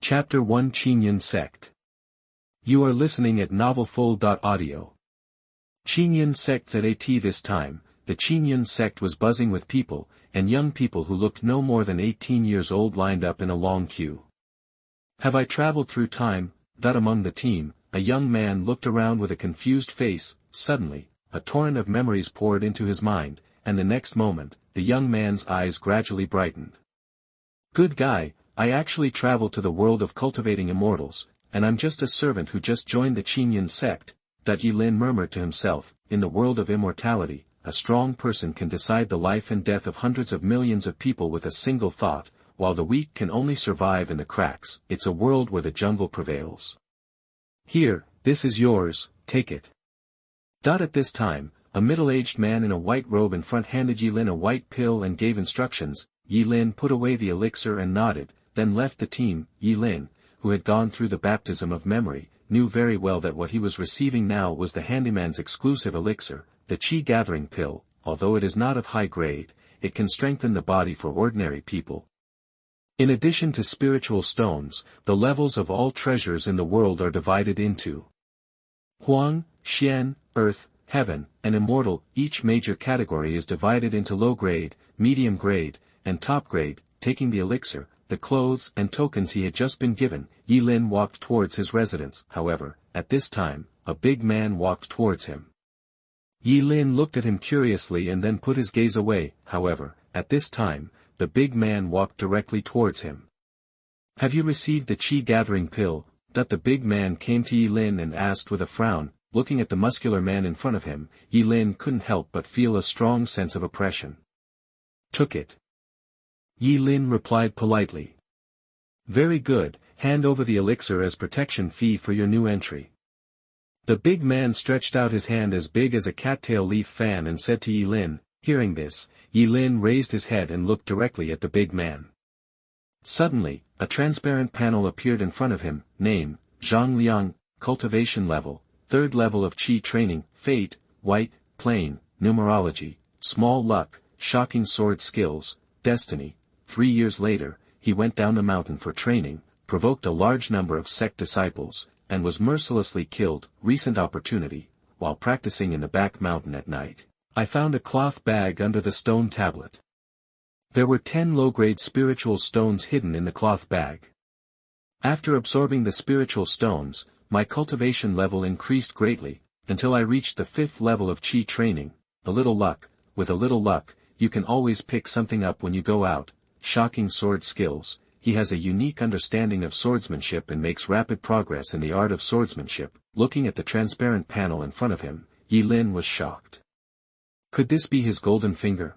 Chapter 1 Qingyun Sect. You are listening at novelfull.audio. Qingyun Sect at this time, the Qingyun Sect was buzzing with people, and young people who looked no more than 18 years old lined up in a long queue. Have I traveled through time? Among the team, a young man looked around with a confused face. Suddenly, a torrent of memories poured into his mind, and the next moment, the young man's eyes gradually brightened. Good guy, I actually traveled to the world of cultivating immortals, and I'm just a servant who just joined the Qingyun Sect. Yilin murmured to himself, in the world of immortality, a strong person can decide the life and death of hundreds of millions of people with a single thought, while the weak can only survive in the cracks. It's a world where the jungle prevails. Here, this is yours, take it. At this time, a middle-aged man in a white robe in front handed Yilin a white pill and gave instructions. Yilin put away the elixir and nodded, then left the team. Yilin, who had gone through the baptism of memory, knew very well that what he was receiving now was the handyman's exclusive elixir, the Qi gathering pill. Although it is not of high grade, it can strengthen the body for ordinary people. In addition to spiritual stones, the levels of all treasures in the world are divided into Huang, Xian, Earth, Heaven, and Immortal. Each major category is divided into low grade, medium grade, and top grade. Taking the elixir, the clothes and tokens he had just been given, Yilin walked towards his residence. However, at this time, a big man walked towards him. Yilin looked at him curiously and then put his gaze away. However, at this time, the big man walked directly towards him. Have you received the Qi gathering pill? The big man came to Yilin and asked with a frown. Looking at the muscular man in front of him, Yilin couldn't help but feel a strong sense of oppression. Took it. Yilin replied politely. Very good, hand over the elixir as protection fee for your new entry. The big man stretched out his hand as big as a cattail leaf fan and said to Yilin. Hearing this, Yilin raised his head and looked directly at the big man. Suddenly, a transparent panel appeared in front of him. Name, Zhang Liang, cultivation level, 3rd level of Qi training, fate, white, plain, numerology, small luck, shocking sword skills, destiny. 3 years later, he went down the mountain for training, provoked a large number of Sect disciples, and was mercilessly killed. Recent opportunity, while practicing in the back mountain at night, I found a cloth bag under the stone tablet. There were 10 low-grade spiritual stones hidden in the cloth bag. After absorbing the spiritual stones, my cultivation level increased greatly, until I reached the 5th level of Qi training. A little luck, with a little luck, you can always pick something up when you go out. Shocking sword skills, he has a unique understanding of swordsmanship and makes rapid progress in the art of swordsmanship. Looking at the transparent panel in front of him, Yilin was shocked. Could this be his golden finger?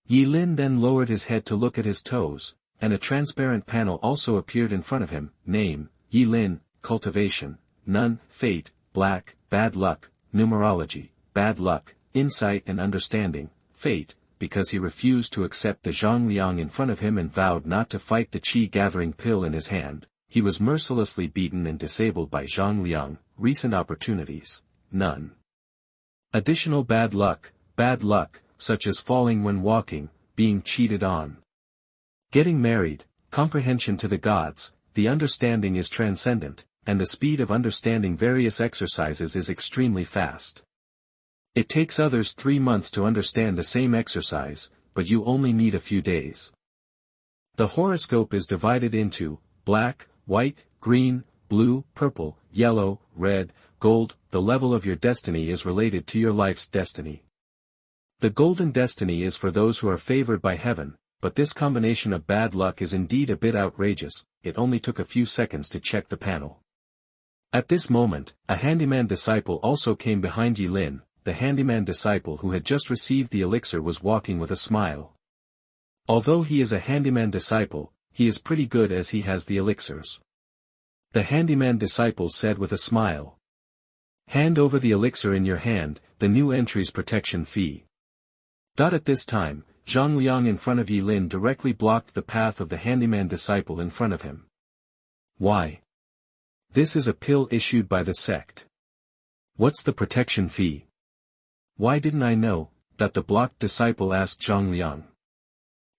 Yilin then lowered his head to look at his toes, and a transparent panel also appeared in front of him. Name, Yilin, cultivation, none, fate, black, bad luck, numerology, bad luck, insight and understanding, fate. Because he refused to accept the Zhang Liang in front of him and vowed not to fight the Qi gathering pill in his hand, he was mercilessly beaten and disabled by Zhang Liang. Recent opportunities, none. Additional bad luck, such as falling when walking, being cheated on. Getting married, comprehension to the gods, the understanding is transcendent, and the speed of understanding various exercises is extremely fast. It takes others 3 months to understand the same exercise, but you only need a few days. The horoscope is divided into black, white, green, blue, purple, yellow, red, gold. The level of your destiny is related to your life's destiny. The golden destiny is for those who are favored by heaven, but this combination of bad luck is indeed a bit outrageous. It only took a few seconds to check the panel. At this moment, a handyman disciple also came behind Yilin. The handyman disciple who had just received the elixir was walking with a smile. Although he is a handyman disciple, he is pretty good as he has the elixirs. The handyman disciple said with a smile. Hand over the elixir in your hand, the new entry's protection fee. At this time, Zhang Liang in front of Yilin directly blocked the path of the handyman disciple in front of him. Why? This is a pill issued by the sect. What's the protection fee? Why didn't I know? The blocked disciple asked Zhang Liang.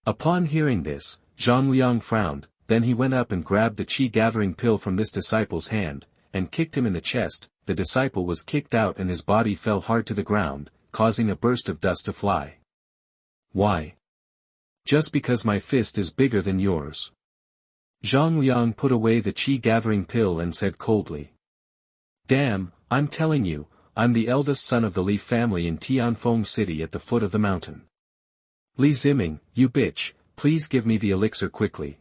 Upon hearing this, Zhang Liang frowned. then he went up and grabbed the chi-gathering pill from this disciple's hand, and kicked him in the chest. The disciple was kicked out and his body fell hard to the ground, causing a burst of dust to fly. Why? Just because my fist is bigger than yours. Zhang Liang put away the chi-gathering pill and said coldly. Damn, I'm telling you, I'm the eldest son of the Li family in Tianfeng City at the foot of the mountain. Li Ziming, you bitch, please give me the elixir quickly.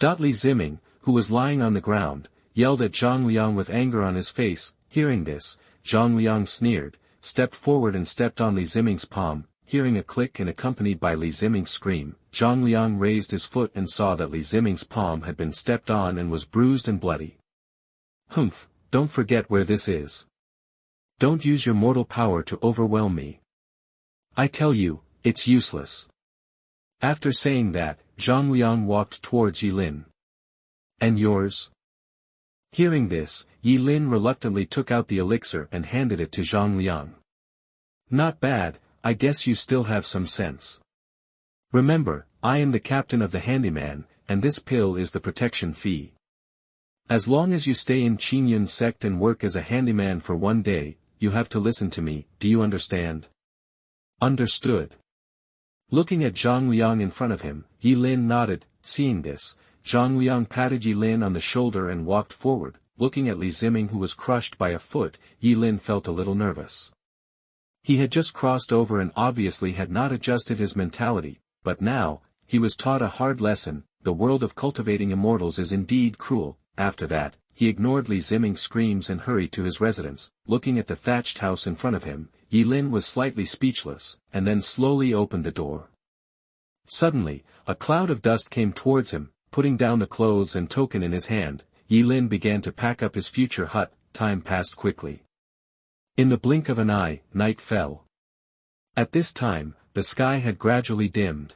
Li Ziming, who was lying on the ground, yelled at Zhang Liang with anger on his face. Hearing this, Zhang Liang sneered, stepped forward and stepped on Li Ziming's palm. Hearing a click and accompanied by Li Ziming's scream, Zhang Liang raised his foot and saw that Li Ziming's palm had been stepped on and was bruised and bloody. Humph, don't forget where this is. Don't use your mortal power to overwhelm me. I tell you, it's useless. After saying that, Zhang Liang walked towards Yi Lin. And yours? Hearing this, Yi Lin reluctantly took out the elixir and handed it to Zhang Liang. Not bad, I guess you still have some sense. Remember, I am the captain of the handyman, and this pill is the protection fee. As long as you stay in Qingyun Sect and work as a handyman for 1 day, you have to listen to me, do you understand? Understood. Looking at Zhang Liang in front of him, Yi Lin nodded. Seeing this, Zhang Liang patted Yi Lin on the shoulder and walked forward. Looking at Li Ziming who was crushed by a foot, Yi Lin felt a little nervous. He had just crossed over and obviously had not adjusted his mentality, but now, he was taught a hard lesson. The world of cultivating immortals is indeed cruel. After that, he ignored Li Ziming's screams and hurried to his residence. Looking at the thatched house in front of him, Yi Lin was slightly speechless, and then slowly opened the door. Suddenly, a cloud of dust came towards him. Putting down the clothes and token in his hand, Yi Lin began to pack up his future hut. Time passed quickly. In the blink of an eye, night fell. At this time, the sky had gradually dimmed.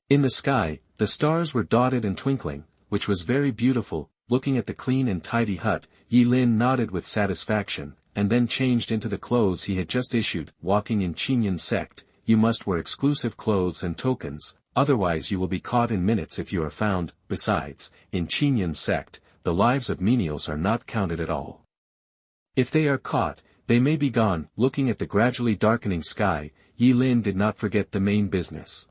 In the sky, the stars were dotted and twinkling, which was very beautiful. Looking at the clean and tidy hut, Yi Lin nodded with satisfaction, and then changed into the clothes he had just issued. Walking in Qingyun Sect, you must wear exclusive clothes and tokens, otherwise you will be caught in minutes if you are found. Besides, in Qingyun Sect, the lives of menials are not counted at all. If they are caught, they may be gone. Looking at the gradually darkening sky, Yi Lin did not forget the main business.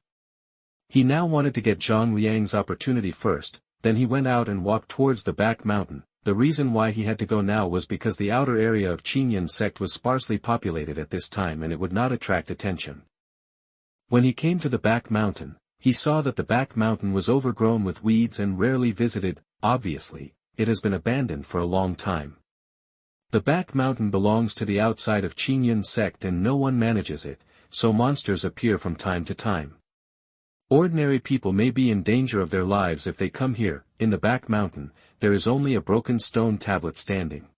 He now wanted to get Zhang Liang's opportunity first. Then he went out and walked towards the back mountain. The reason why he had to go now was because the outer area of Qingyun Sect was sparsely populated at this time and it would not attract attention. When he came to the back mountain, he saw that the back mountain was overgrown with weeds and rarely visited. Obviously, it has been abandoned for a long time. The back mountain belongs to the outside of Qingyun Sect and no one manages it, so monsters appear from time to time. Ordinary people may be in danger of their lives if they come here. In the back mountain, there is only a broken stone tablet standing.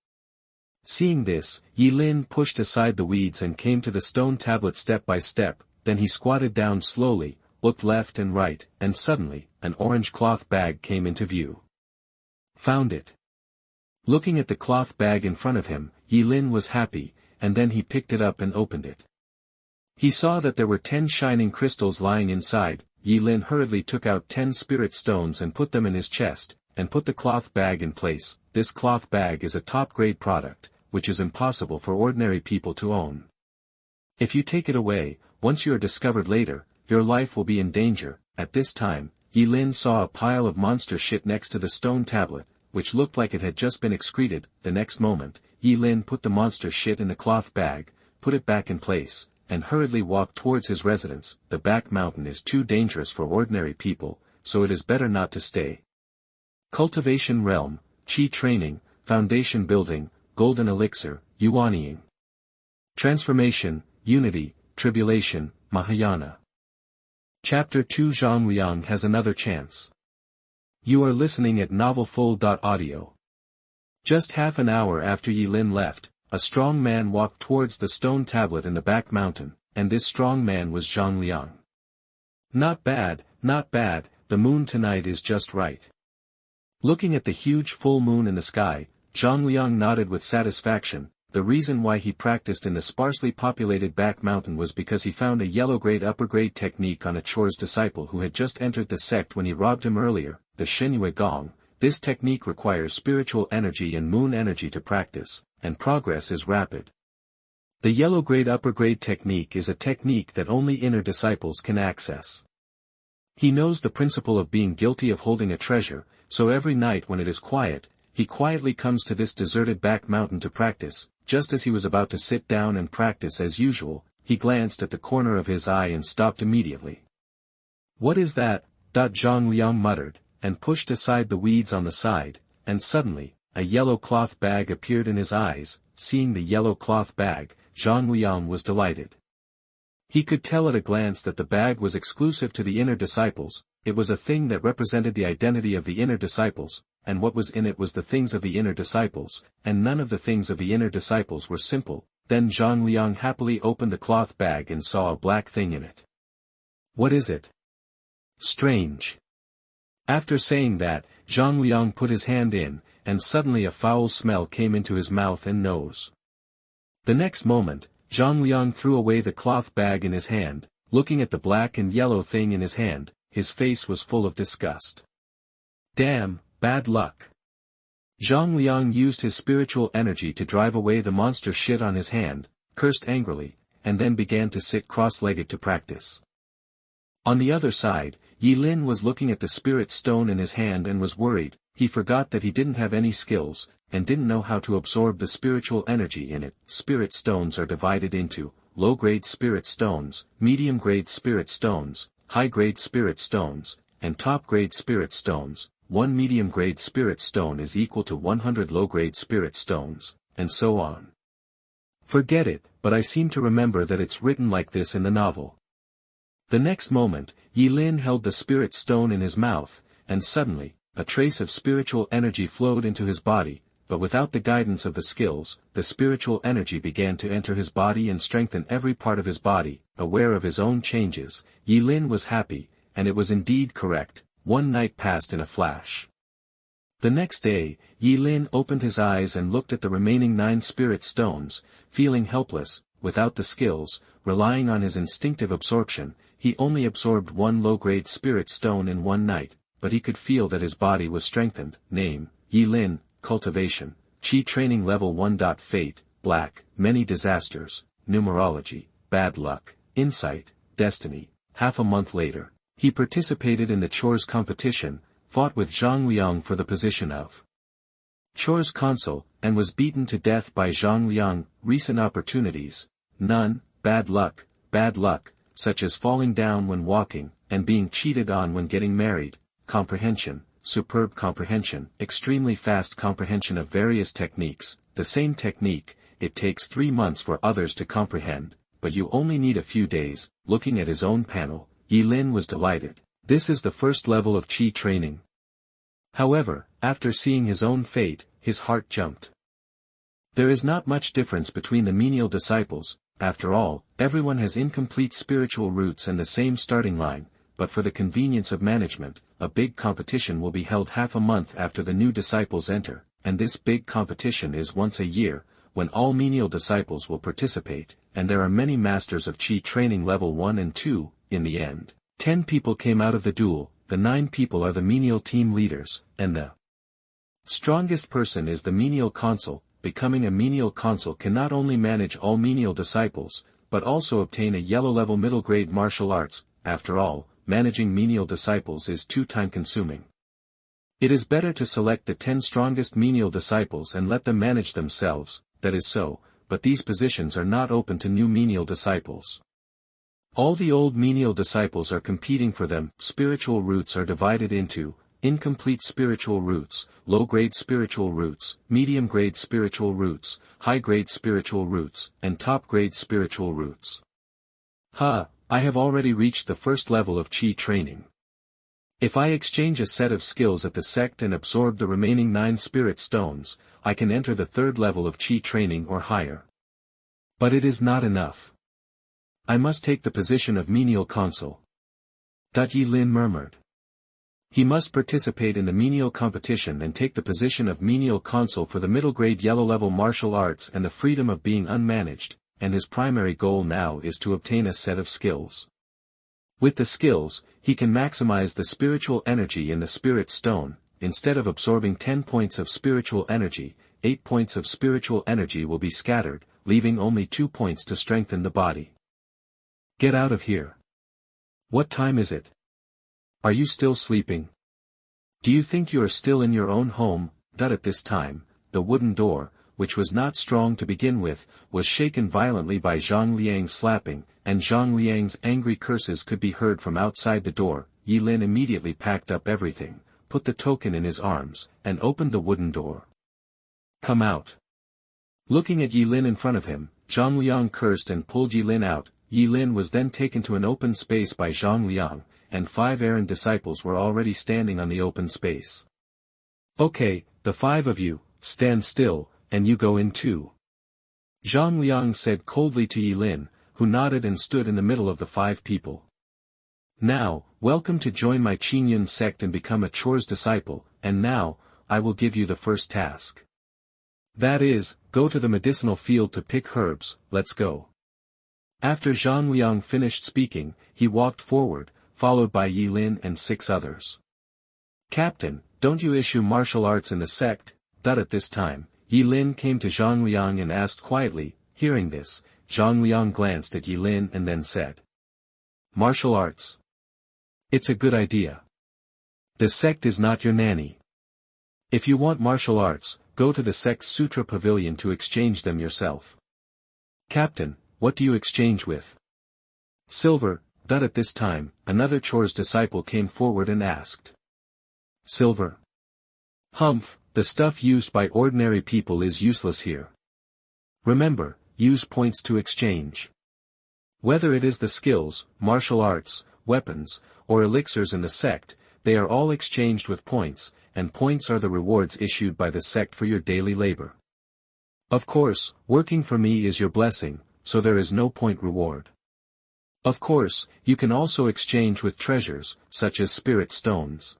Seeing this, Yi Lin pushed aside the weeds and came to the stone tablet step by step. Then he squatted down slowly, looked left and right, and suddenly, an orange cloth bag came into view. Found it. Looking at the cloth bag in front of him, Yi Lin was happy, and then he picked it up and opened it. He saw that there were 10 shining crystals lying inside. Yi Lin hurriedly took out 10 spirit stones and put them in his chest, and put the cloth bag in place. This cloth bag is a top-grade product, which is impossible for ordinary people to own. If you take it away, once you are discovered later, your life will be in danger. At this time, Yi Lin saw a pile of monster shit next to the stone tablet, which looked like it had just been excreted. The next moment, Yi Lin put the monster shit in the cloth bag, put it back in place, and hurriedly walked towards his residence. The back mountain is too dangerous for ordinary people, so it is better not to stay. Cultivation Realm, Qi Training, Foundation Building, Golden Elixir, Yuanying. Transformation, Unity, Tribulation, Mahayana. Chapter 2 Zhang Liang has another chance. You are listening at novelfull.audio. Just half an hour after Yi Lin left, a strong man walked towards the stone tablet in the back mountain, and this strong man was Zhang Liang. Not bad, the moon tonight is just right. Looking at the huge full moon in the sky, Zhang Liang nodded with satisfaction. The reason why he practiced in the sparsely populated back mountain was because he found a yellow-grade upper-grade technique on a Chor's disciple who had just entered the sect when he robbed him earlier. the Shengyue Gong. This technique requires spiritual energy and moon energy to practice, and progress is rapid. The yellow grade upper grade technique is a technique that only inner disciples can access. He knows the principle of being guilty of holding a treasure, so every night when it is quiet, he quietly comes to this deserted back mountain to practice. Just as he was about to sit down and practice as usual, he glanced at the corner of his eye and stopped immediately. "What is that?" Zhang Liang muttered, and pushed aside the weeds on the side, and suddenly, a yellow cloth bag appeared in his eyes. Seeing the yellow cloth bag, Zhang Liang was delighted. He could tell at a glance that the bag was exclusive to the inner disciples. It was a thing that represented the identity of the inner disciples, and what was in it was the things of the inner disciples, and none of the things of the inner disciples were simple. Then Zhang Liang happily opened the cloth bag and saw a black thing in it. "What is it? Strange." After saying that, Zhang Liang put his hand in, and suddenly a foul smell came into his mouth and nose. The next moment, Zhang Liang threw away the cloth bag in his hand. Looking at the black and yellow thing in his hand, his face was full of disgust. "Damn, bad luck." Zhang Liang used his spiritual energy to drive away the monster shit on his hand, cursed angrily, and then began to sit cross-legged to practice. On the other side, Yilin was looking at the spirit stone in his hand and was worried. He forgot that he didn't have any skills, and didn't know how to absorb the spiritual energy in it. Spirit stones are divided into low-grade spirit stones, medium-grade spirit stones, high-grade spirit stones, and top-grade spirit stones. One medium-grade spirit stone is equal to 100 low-grade spirit stones, and so on. Forget it, but I seem to remember that it's written like this in the novel. The next moment, Yilin held the spirit stone in his mouth, and suddenly, a trace of spiritual energy flowed into his body, but without the guidance of the skills, the spiritual energy began to enter his body and strengthen every part of his body. Aware of his own changes, Yilin was happy, and it was indeed correct. One night passed in a flash. The next day, Yilin opened his eyes and looked at the remaining 9 spirit stones, feeling helpless, without the skills, relying on his instinctive absorption. He only absorbed 1 low-grade spirit stone in one night, but he could feel that his body was strengthened. Name, Yilin, Cultivation, Qi Training Level 1. Fate, Black, Many Disasters, Numerology, Bad Luck, Insight, Destiny. Half a month later, he participated in the chores competition, fought with Zhang Liang for the position of chores consul, and was beaten to death by Zhang Liang. Recent opportunities, none. Bad luck, such as falling down when walking, and being cheated on when getting married. Comprehension, superb comprehension, extremely fast comprehension of various techniques. The same technique, it takes 3 months for others to comprehend, but you only need a few days. Looking at his own panel, Yilin was delighted. This is the first level of Qi training. However, after seeing his own fate, his heart jumped. There is not much difference between the menial disciples. After all, everyone has incomplete spiritual roots and the same starting line, but for the convenience of management, a big competition will be held half a month after the new disciples enter, and this big competition is once a year, when all menial disciples will participate, and there are many masters of Qi training level 1 and 2, in the end. 10 people came out of the duel, the 9 people are the menial team leaders, and the strongest person is the menial consul. Becoming a menial consul can not only manage all menial disciples, but also obtain a yellow-level middle-grade martial arts. After all, managing menial disciples is too time-consuming. It is better to select the 10 strongest menial disciples and let them manage themselves. That is so, but these positions are not open to new menial disciples. All the old menial disciples are competing for them. Spiritual roots are divided into incomplete spiritual roots, low-grade spiritual roots, medium-grade spiritual roots, high-grade spiritual roots, and top-grade spiritual roots. I have already reached the first level of Qi training. If I exchange a set of skills at the sect and absorb the remaining 9 spirit stones, I can enter the 3rd level of Qi training or higher. But it is not enough. I must take the position of menial consul. Yilin murmured. He must participate in the menial competition and take the position of menial consul for the middle-grade yellow-level martial arts and the freedom of being unmanaged, and his primary goal now is to obtain a set of skills. With the skills, he can maximize the spiritual energy in the spirit stone. Instead of absorbing 10 points of spiritual energy, 8 points of spiritual energy will be scattered, leaving only 2 points to strengthen the body. Get out of here. What time is it? Are you still sleeping? Do you think you are still in your own home? At this time, the wooden door, which was not strong to begin with, was shaken violently by Zhang Liang's slapping, and Zhang Liang's angry curses could be heard from outside the door. Yi Lin immediately packed up everything, put the token in his arms, and opened the wooden door. Come out. Looking at Yi Lin in front of him, Zhang Liang cursed and pulled Yi Lin out. Yi Lin was then taken to an open space by Zhang Liang, and 5 errand disciples were already standing on the open space. Okay, the 5 of you, stand still, and you go in too. Zhang Liang said coldly to Yi Lin, who nodded and stood in the middle of the 5 people. Now, welcome to join my Qingyun sect and become a Chor's disciple, and now, I will give you the first task. That is, go to the medicinal field to pick herbs. Let's go. After Zhang Liang finished speaking, he walked forward, followed by Yi Lin and 6 others. Captain, don't you issue martial arts in the sect? At this time, Yi Lin came to Zhang Liang and asked quietly. Hearing this, Zhang Liang glanced at Yi Lin and then said, Martial arts. It's a good idea. The sect is not your nanny. If you want martial arts, go to the sect's Sutra Pavilion to exchange them yourself. Captain, what do you exchange with? Silver. At this time, another Chor's disciple came forward and asked. Silver. Humph, the stuff used by ordinary people is useless here. Remember, use points to exchange. Whether it is the skills, martial arts, weapons, or elixirs in the sect, they are all exchanged with points, and points are the rewards issued by the sect for your daily labor. Of course, working for me is your blessing, so there is no point reward. Of course, you can also exchange with treasures, such as spirit stones.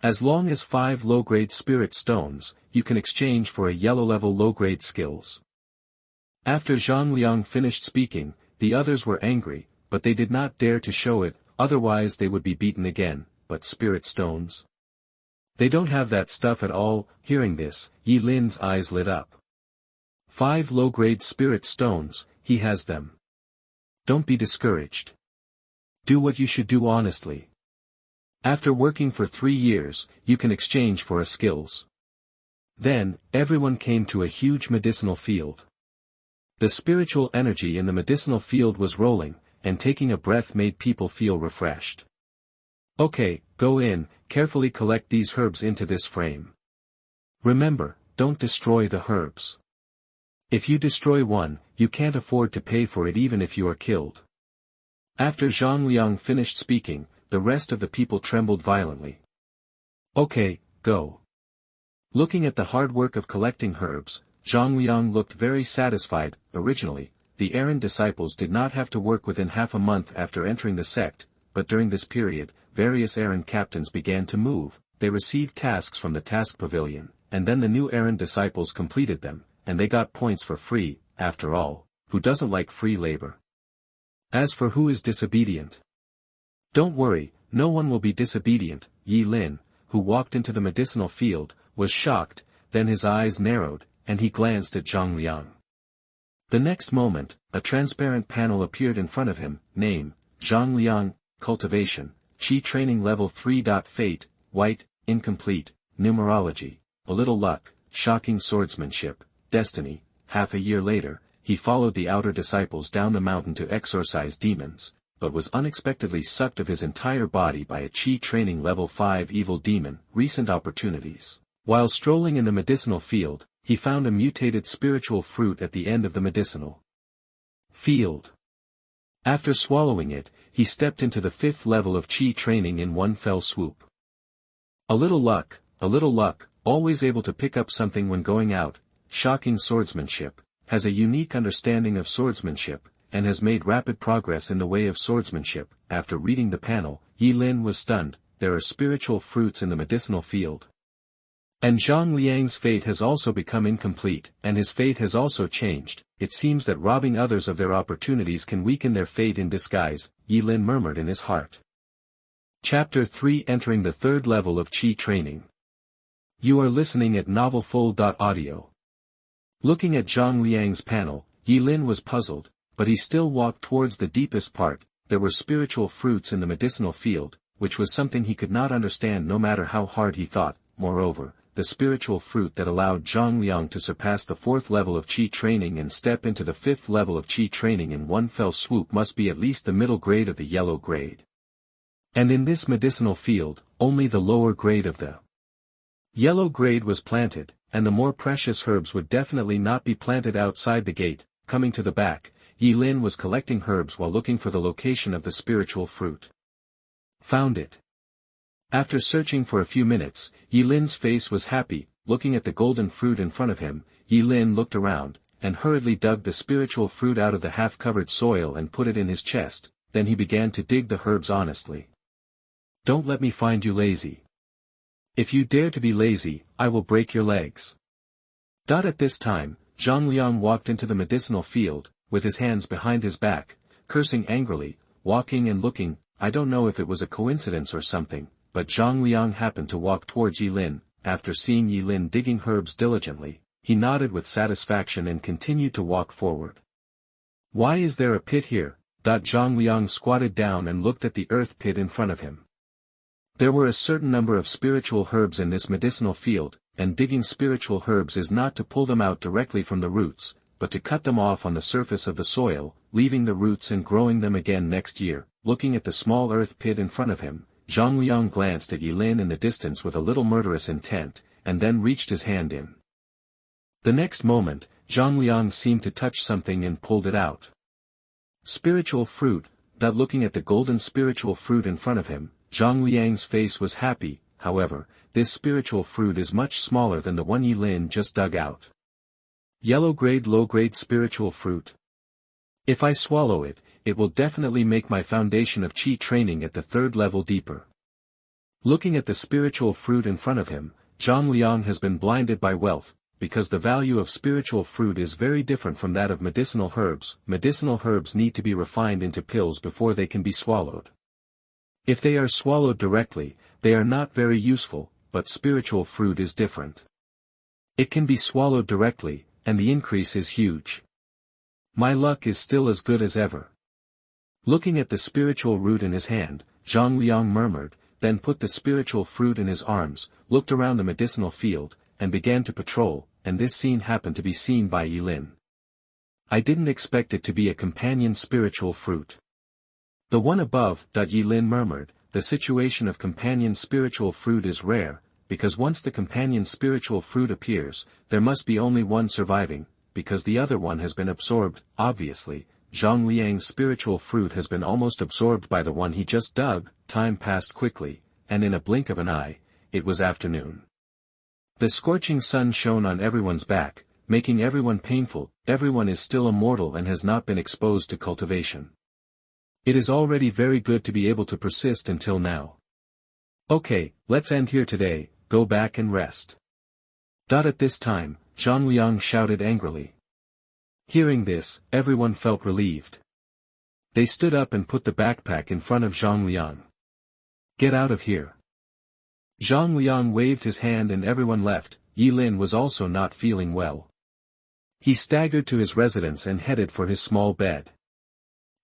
As long as 5 low-grade spirit stones, you can exchange for a yellow-level low-grade skills. After Zhang Liang finished speaking, the others were angry, but they did not dare to show it, otherwise they would be beaten again. But spirit stones? They don't have that stuff at all. Hearing this, Yi Lin's eyes lit up. 5 low-grade spirit stones, he has them. Don't be discouraged. Do what you should do honestly. After working for 3 years, you can exchange for a skills. Then, everyone came to a huge medicinal field. The spiritual energy in the medicinal field was rolling, and taking a breath made people feel refreshed. Okay, go in, carefully collect these herbs into this frame. Remember, don't destroy the herbs. If you destroy one, you can't afford to pay for it even if you are killed. After Zhang Liang finished speaking, the rest of the people trembled violently. Okay, go. Looking at the hard work of collecting herbs, Zhang Liang looked very satisfied. Originally, the errand disciples did not have to work within half a month after entering the sect, but during this period, various errand captains began to move. They received tasks from the task pavilion, and then the new errand disciples completed them, and they got points for free. After all, who doesn't like free labor? As for who is disobedient? Don't worry, no one will be disobedient. Yi Lin, who walked into the medicinal field, was shocked, then his eyes narrowed, and he glanced at Zhang Liang. The next moment, a transparent panel appeared in front of him. Name, Zhang Liang, Cultivation, Qi Training Level 3. Fate, White, Incomplete, Numerology, A Little Luck, Shocking Swordsmanship, Destiny. Half a year later, he followed the outer disciples down the mountain to exorcise demons, but was unexpectedly sucked of his entire body by a Qi Training Level 5 evil demon. Recent opportunities. While strolling in the medicinal field, he found a mutated spiritual fruit at the end of the medicinal field. After swallowing it, he stepped into the 5th level of Qi training in one fell swoop. A little luck, always able to pick up something when going out. Shocking Swordsmanship, has a unique understanding of swordsmanship, and has made rapid progress in the way of swordsmanship. After reading the panel, Yi Lin was stunned. There are spiritual fruits in the medicinal field. And Zhang Liang's fate has also become incomplete, and his fate has also changed. It seems that robbing others of their opportunities can weaken their fate in disguise. Yi Lin murmured in his heart. Chapter 3 Entering the Third Level of Qi Training. You are listening at NovelFull.audio. Looking at Zhang Liang's panel, Yi Lin was puzzled, but he still walked towards the deepest part. There were spiritual fruits in the medicinal field, which was something he could not understand no matter how hard he thought. Moreover, the spiritual fruit that allowed Zhang Liang to surpass the fourth level of Qi training and step into the fifth level of Qi training in one fell swoop must be at least the middle grade of the yellow grade. And in this medicinal field, only the lower grade of the yellow grade was planted, and the more precious herbs would definitely not be planted outside the gate. Coming to the back, Yi Lin was collecting herbs while looking for the location of the spiritual fruit. Found it. After searching for a few minutes, Yi Lin's face was happy. Looking at the golden fruit in front of him, Yi Lin looked around, and hurriedly dug the spiritual fruit out of the half-covered soil and put it in his chest. Then he began to dig the herbs honestly. Don't let me find you lazy. If you dare to be lazy, I will break your legs. At this time, Zhang Liang walked into the medicinal field, with his hands behind his back, cursing angrily, walking and looking. I don't know if it was a coincidence or something, but Zhang Liang happened to walk towards Yi Lin. After seeing Yi Lin digging herbs diligently, he nodded with satisfaction and continued to walk forward. Why is there a pit here? Zhang Liang squatted down and looked at the earth pit in front of him. There were a certain number of spiritual herbs in this medicinal field, and digging spiritual herbs is not to pull them out directly from the roots, but to cut them off on the surface of the soil, leaving the roots and growing them again next year. Looking at the small earth pit in front of him, Zhang Liang glanced at Yi Lin in the distance with a little murderous intent, and then reached his hand in. The next moment, Zhang Liang seemed to touch something and pulled it out. Spiritual fruit. Looking at the golden spiritual fruit in front of him, Zhang Liang's face was happy. However, this spiritual fruit is much smaller than the one Yi Lin just dug out. Yellow grade low grade spiritual fruit. If I swallow it, it will definitely make my foundation of Qi training at the third level deeper. Looking at the spiritual fruit in front of him, Zhang Liang has been blinded by wealth, because the value of spiritual fruit is very different from that of medicinal herbs. Medicinal herbs need to be refined into pills before they can be swallowed. If they are swallowed directly, they are not very useful, but spiritual fruit is different. It can be swallowed directly, and the increase is huge. My luck is still as good as ever. Looking at the spiritual root in his hand, Zhang Liang murmured, then put the spiritual fruit in his arms, looked around the medicinal field, and began to patrol, and this scene happened to be seen by Yi Lin. I didn't expect it to be a companion spiritual fruit. The one above, Yi Lin murmured, the situation of companion spiritual fruit is rare, because once the companion spiritual fruit appears, there must be only one surviving, because the other one has been absorbed. Obviously, Zhang Liang's spiritual fruit has been almost absorbed by the one he just dug. Time passed quickly, and in a blink of an eye, it was afternoon. The scorching sun shone on everyone's back, making everyone painful. Everyone is still immortal and has not been exposed to cultivation. It is already very good to be able to persist until now. Okay, let's end here today. Go back and rest. At this time, Zhang Liang shouted angrily. Hearing this, everyone felt relieved. They stood up and put the backpack in front of Zhang Liang. Get out of here. Zhang Liang waved his hand and everyone left. Yi Lin was also not feeling well. He staggered to his residence and headed for his small bed.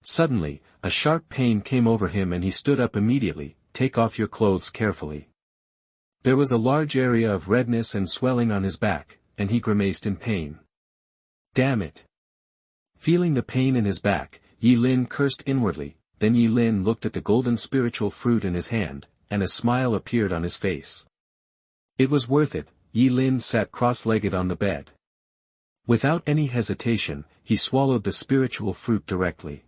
Suddenly, a sharp pain came over him and he stood up immediately. Take off your clothes carefully. There was a large area of redness and swelling on his back, and he grimaced in pain. Damn it. Feeling the pain in his back, Yi Lin cursed inwardly. Then Yi Lin looked at the golden spiritual fruit in his hand, and a smile appeared on his face. It was worth it. Yi Lin sat cross-legged on the bed. Without any hesitation, he swallowed the spiritual fruit directly.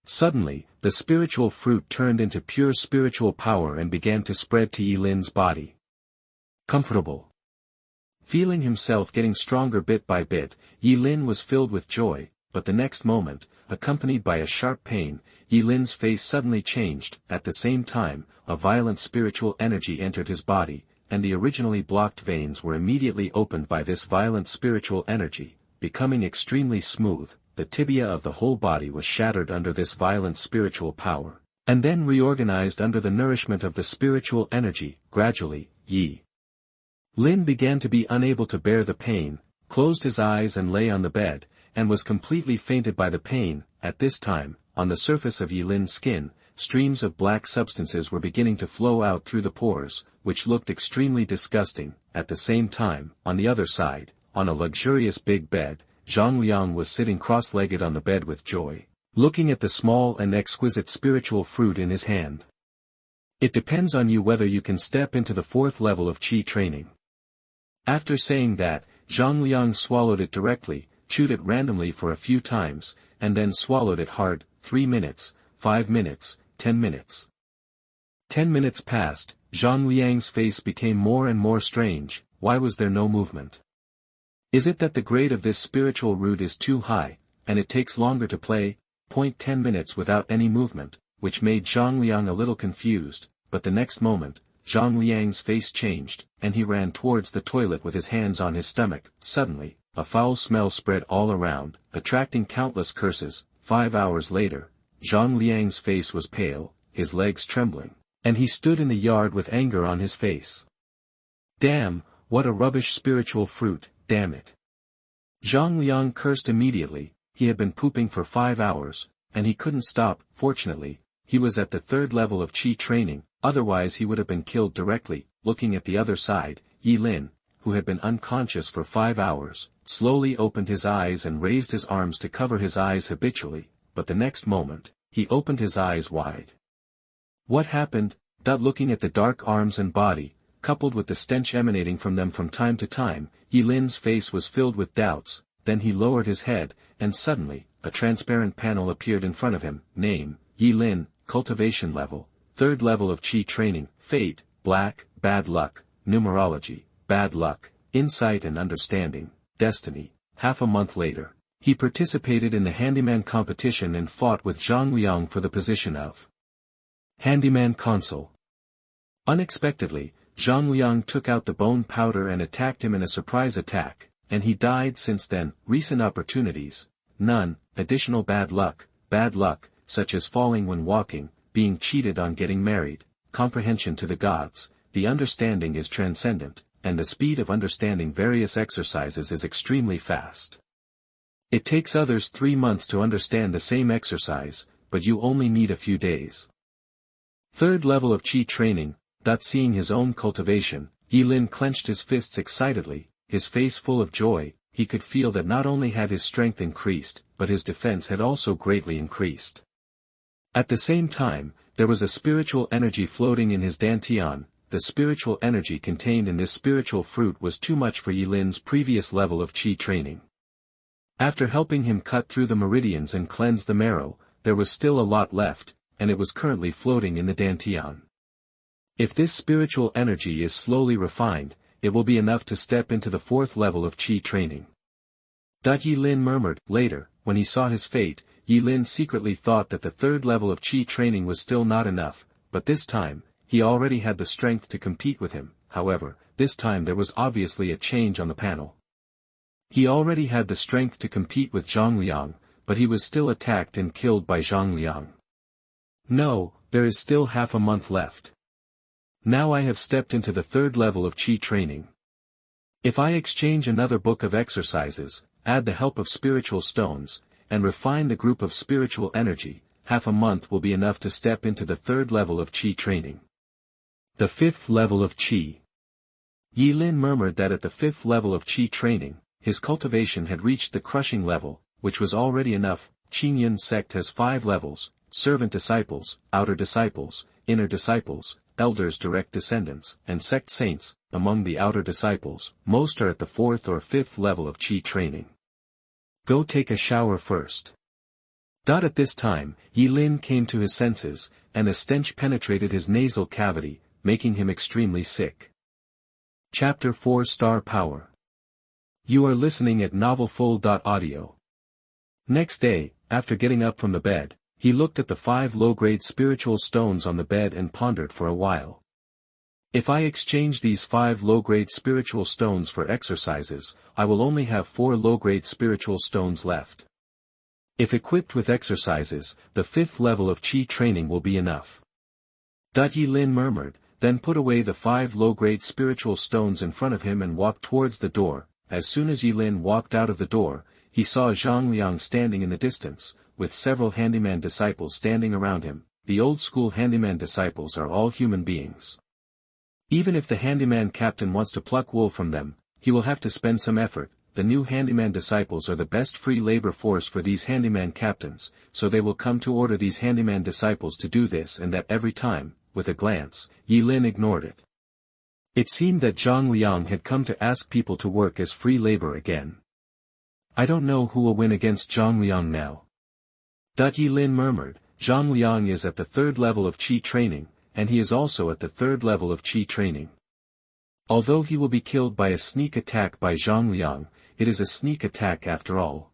Suddenly, the spiritual fruit turned into pure spiritual power and began to spread to Yi Lin's body. Comfortable. Feeling himself getting stronger bit by bit, Yi Lin was filled with joy, but the next moment, accompanied by a sharp pain, Yi Lin's face suddenly changed. At the same time, a violent spiritual energy entered his body, and the originally blocked veins were immediately opened by this violent spiritual energy, becoming extremely smooth. the tibia of the whole body was shattered under this violent spiritual power, and then reorganized under the nourishment of the spiritual energy. Gradually, Yi Lin began to be unable to bear the pain, closed his eyes and lay on the bed, and was completely fainted by the pain. At this time, on the surface of Yi Lin's skin, streams of black substances were beginning to flow out through the pores, which looked extremely disgusting. At the same time, on the other side, on a luxurious big bed, Zhang Liang was sitting cross-legged on the bed with joy, looking at the small and exquisite spiritual fruit in his hand. It depends on you whether you can step into the 4th level of Qi training. After saying that, Zhang Liang swallowed it directly, chewed it randomly for a few times, and then swallowed it hard. 3 minutes, 5 minutes, 10 minutes. 10 minutes passed. Zhang Liang's face became more and more strange. Why was there no movement? Is it that the grade of this spiritual root is too high, and it takes longer to play? 10 minutes without any movement, which made Zhang Liang a little confused, but the next moment, Zhang Liang's face changed, and he ran towards the toilet with his hands on his stomach. Suddenly, a foul smell spread all around, attracting countless curses. 5 hours later, Zhang Liang's face was pale, his legs trembling, and he stood in the yard with anger on his face. Damn, what a rubbish spiritual fruit, damn it. Zhang Liang cursed immediately. He had been pooping for 5 hours, and he couldn't stop. Fortunately, he was at the 3rd level of Qi training, otherwise he would have been killed directly. Looking at the other side, Yi Lin, who had been unconscious for 5 hours, slowly opened his eyes and raised his arms to cover his eyes habitually, but the next moment, he opened his eyes wide. What happened? Looking at the dark arms and body, coupled with the stench emanating from them from time to time, Yi Lin's face was filled with doubts. Then he lowered his head, and suddenly, a transparent panel appeared in front of him. Name, Yi Lin, Cultivation level, 3rd level of Qi training. Fate, black, bad luck, numerology, bad luck, insight and understanding, destiny. Half a month later, he participated in the handyman competition and fought with Zhang Liang for the position of handyman consul. Unexpectedly, Zhang Liang took out the bone powder and attacked him in a surprise attack, and he died. Since then. Recent opportunities, none. Additional bad luck, such as falling when walking, being cheated on getting married, comprehension to the gods, the understanding is transcendent, and the speed of understanding various exercises is extremely fast. It takes others 3 months to understand the same exercise, but you only need a few days. 3rd level of Qi training. Seeing his own cultivation, Yi Lin clenched his fists excitedly, his face full of joy. He could feel that not only had his strength increased, but his defense had also greatly increased. At the same time, there was a spiritual energy floating in his dantian. The spiritual energy contained in this spiritual fruit was too much for Yi Lin's previous level of Qi training. After helping him cut through the meridians and cleanse the marrow, there was still a lot left, and it was currently floating in the dantian. If this spiritual energy is slowly refined, it will be enough to step into the 4th level of Qi training. Yi Lin murmured. Later, when he saw his fate, Yi Lin secretly thought that the 3rd level of Qi training was still not enough, but this time, he already had the strength to compete with him. However, this time there was obviously a change on the panel. He already had the strength to compete with Zhang Liang, but he was still attacked and killed by Zhang Liang. No, there is still half a month left. Now I have stepped into the 3rd level of Qi training. If I exchange another book of exercises, add the help of spiritual stones, and refine the group of spiritual energy, half a month will be enough to step into the 3rd level of Qi training. The 5th level of Qi. Yi Lin murmured that at the 5th level of Qi training, his cultivation had reached the crushing level, which was already enough. Qingyun sect has 5 levels: servant disciples, outer disciples, inner disciples, elders direct descendants, and sect saints. Among the outer disciples, most are at the 4th or 5th level of Qi training. Go take a shower first. At this time, Yi Lin came to his senses, and a stench penetrated his nasal cavity, making him extremely sick. Chapter 4 Star Power. You are listening at novelfull.audio. Next day, after getting up from the bed, he looked at the 5 low-grade spiritual stones on the bed and pondered for a while. If I exchange these 5 low-grade spiritual stones for exercises, I will only have 4 low-grade spiritual stones left. If equipped with exercises, the 5th level of Qi training will be enough. Yi Lin murmured, then put away the 5 low-grade spiritual stones in front of him and walked towards the door. As soon as Yi Lin walked out of the door, he saw Zhang Liang standing in the distance, with several handyman disciples standing around him. The old-school handyman disciples are all human beings. Even if the handyman captain wants to pluck wool from them, he will have to spend some effort. The new handyman disciples are the best free labor force for these handyman captains, so they will come to order these handyman disciples to do this and that every time. With a glance, Yi Lin ignored it. It seemed that Zhang Liang had come to ask people to work as free labor again. I don't know who will win against Zhang Liang now. Yi Lin murmured, Zhang Liang is at the 3rd level of Qi training, and he is also at the 3rd level of Qi training. Although he will be killed by a sneak attack by Zhang Liang, it is a sneak attack after all.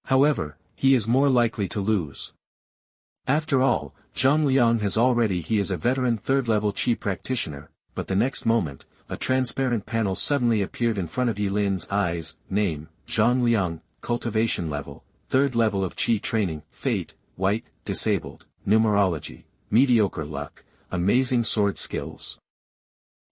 However, he is more likely to lose. After all, Zhang Liang he is a veteran 3rd level Qi practitioner, but the next moment, a transparent panel suddenly appeared in front of Yi Lin's eyes. Name, Zhang Liang, Cultivation level, 3rd level of Qi training, Fate, White, Disabled, Numerology, Mediocre luck, Amazing sword skills.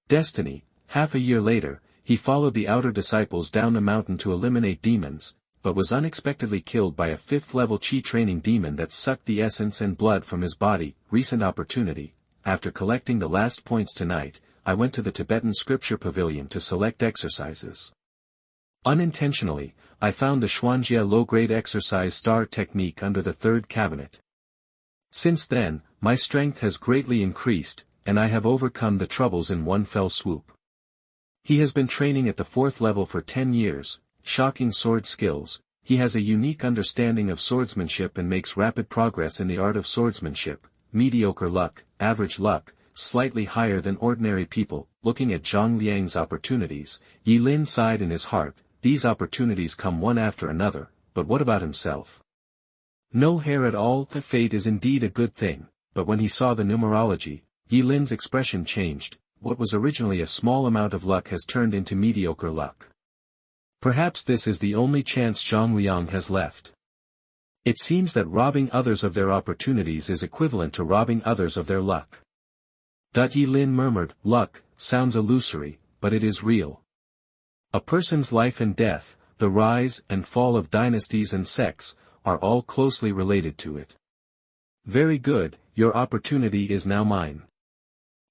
Destiny. Half a year later, he followed the outer disciples down the mountain to eliminate demons, but was unexpectedly killed by a 5th level Qi training demon that sucked the essence and blood from his body. Recent opportunity. After collecting the last points tonight, I went to the Tibetan scripture pavilion to select exercises. Unintentionally, I found the Xuanjia low-grade exercise star technique under the 3rd cabinet. Since then, my strength has greatly increased, and I have overcome the troubles in one fell swoop. He has been training at the 4th level for 10 years. Shocking sword skills. He has a unique understanding of swordsmanship and makes rapid progress in the art of swordsmanship. Mediocre luck, average luck, slightly higher than ordinary people. Looking at Zhang Liang's opportunities, Yi Lin sighed in his heart. These opportunities come one after another, but what about himself? No hair at all. The fate is indeed a good thing, but when he saw the numerology, Yi Lin's expression changed. What was originally a small amount of luck has turned into mediocre luck. Perhaps this is the only chance Zhang Liang has left. It seems that robbing others of their opportunities is equivalent to robbing others of their luck. Yi Lin murmured, luck, sounds illusory, but it is real. A person's life and death, the rise and fall of dynasties and sects, are all closely related to it. Very good, your opportunity is now mine.